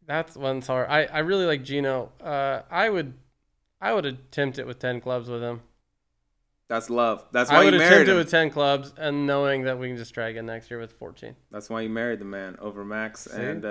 That's one's hard. I really like Gino. I would attempt it with 10 clubs with him. That's love. That's I why would you attempt married it him. with 10 clubs and knowing that we can just try again next year with 14. That's why you married the man over Max and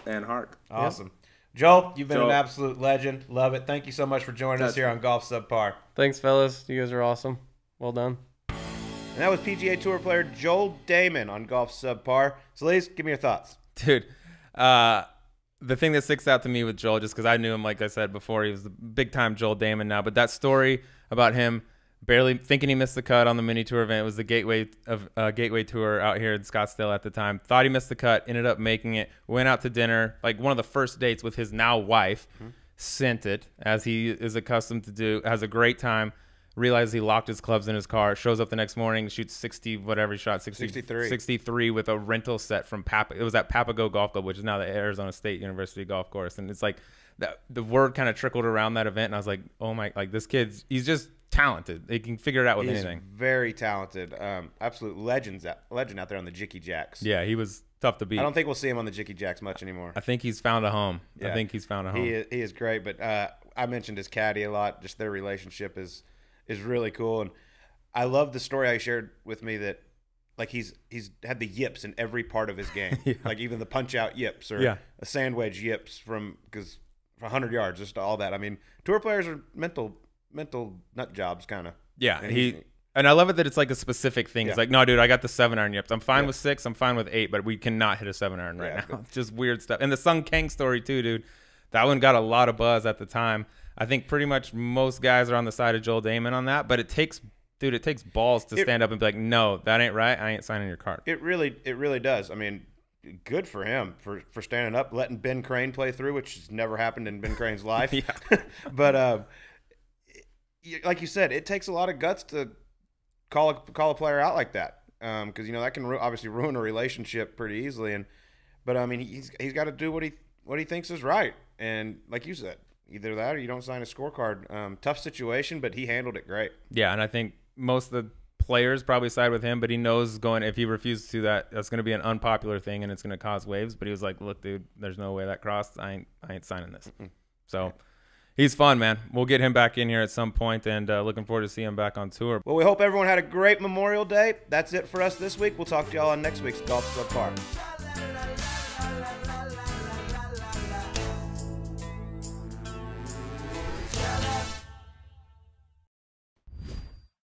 Hark. Awesome. Joel, you've been Joel. an absolute legend. Love it. Thank you so much for joining us here on Golf Subpar. Thanks, fellas. You guys are awesome. Well done. And that was PGA Tour player Joel Dahmen on Golf Subpar. So, ladies, give me your thoughts. Dude, the thing that sticks out to me with Joel, just because I knew him, like I said before, he was the big-time Joel Dahmen now, but that story about him barely thinking he missed the cut on the mini tour event. It was the Gateway Tour out here in Scottsdale at the time. Thought he missed the cut, ended up making it, went out to dinner, like one of the first dates with his now wife, sent it, as he is accustomed to do, has a great time, realized he locked his clubs in his car, shows up the next morning, shoots 60, whatever he shot, 63 with a rental set from it was at Papago Golf Club, which is now the Arizona State University golf course. And it's like the word kind of trickled around that event, and I was like, oh my, like this kid's, he's just talented. He can figure it out with anything. Very talented. Absolute legend out there on the Jicky Jacks. Yeah, he was tough to beat. I don't think we'll see him on the Jicky Jacks much anymore. I think he's found a home. Yeah. I think he's found a home. He is great, but I mentioned his caddy a lot. Just their relationship is really cool, and I love the story I shared with me that like he's had the yips in every part of his game. Yeah. Like even the punch out yips or a sand wedge yips from 100 yards, just all that. I mean, tour players are mental nut jobs kind of. Yeah, and I love it that it's like a specific thing. It's like, no, dude, I got the 7-iron yips. I'm fine with 6. I'm fine with 8, but we cannot hit a 7-iron right now. It's just weird stuff. And the Sung Kang story too, dude. That one got a lot of buzz at the time. I think pretty much most guys are on the side of Joel Dahmen on that, but it takes balls to stand up and be like, no, that ain't right. I ain't signing your card. It really does. I mean, good for him for standing up, letting Ben Crane play through, which has never happened in Ben Crane's life. But like you said, it takes a lot of guts to call a player out like that, because that can obviously ruin a relationship pretty easily. But I mean, he's got to do what he thinks is right, and like you said, either that or you don't sign a scorecard. Tough situation, but he handled it great. Yeah, and I think most of the players probably side with him, but he knows if he refuses to do that's going to be an unpopular thing and it's going to cause waves. But he was like, look, dude, there's no way that crossed. I ain't signing this. So he's fun, man. We'll get him back in here at some point, and looking forward to seeing him back on tour. Well, we hope everyone had a great Memorial Day. That's it for us this week. We'll talk to y'all on next week's Golf Subpar.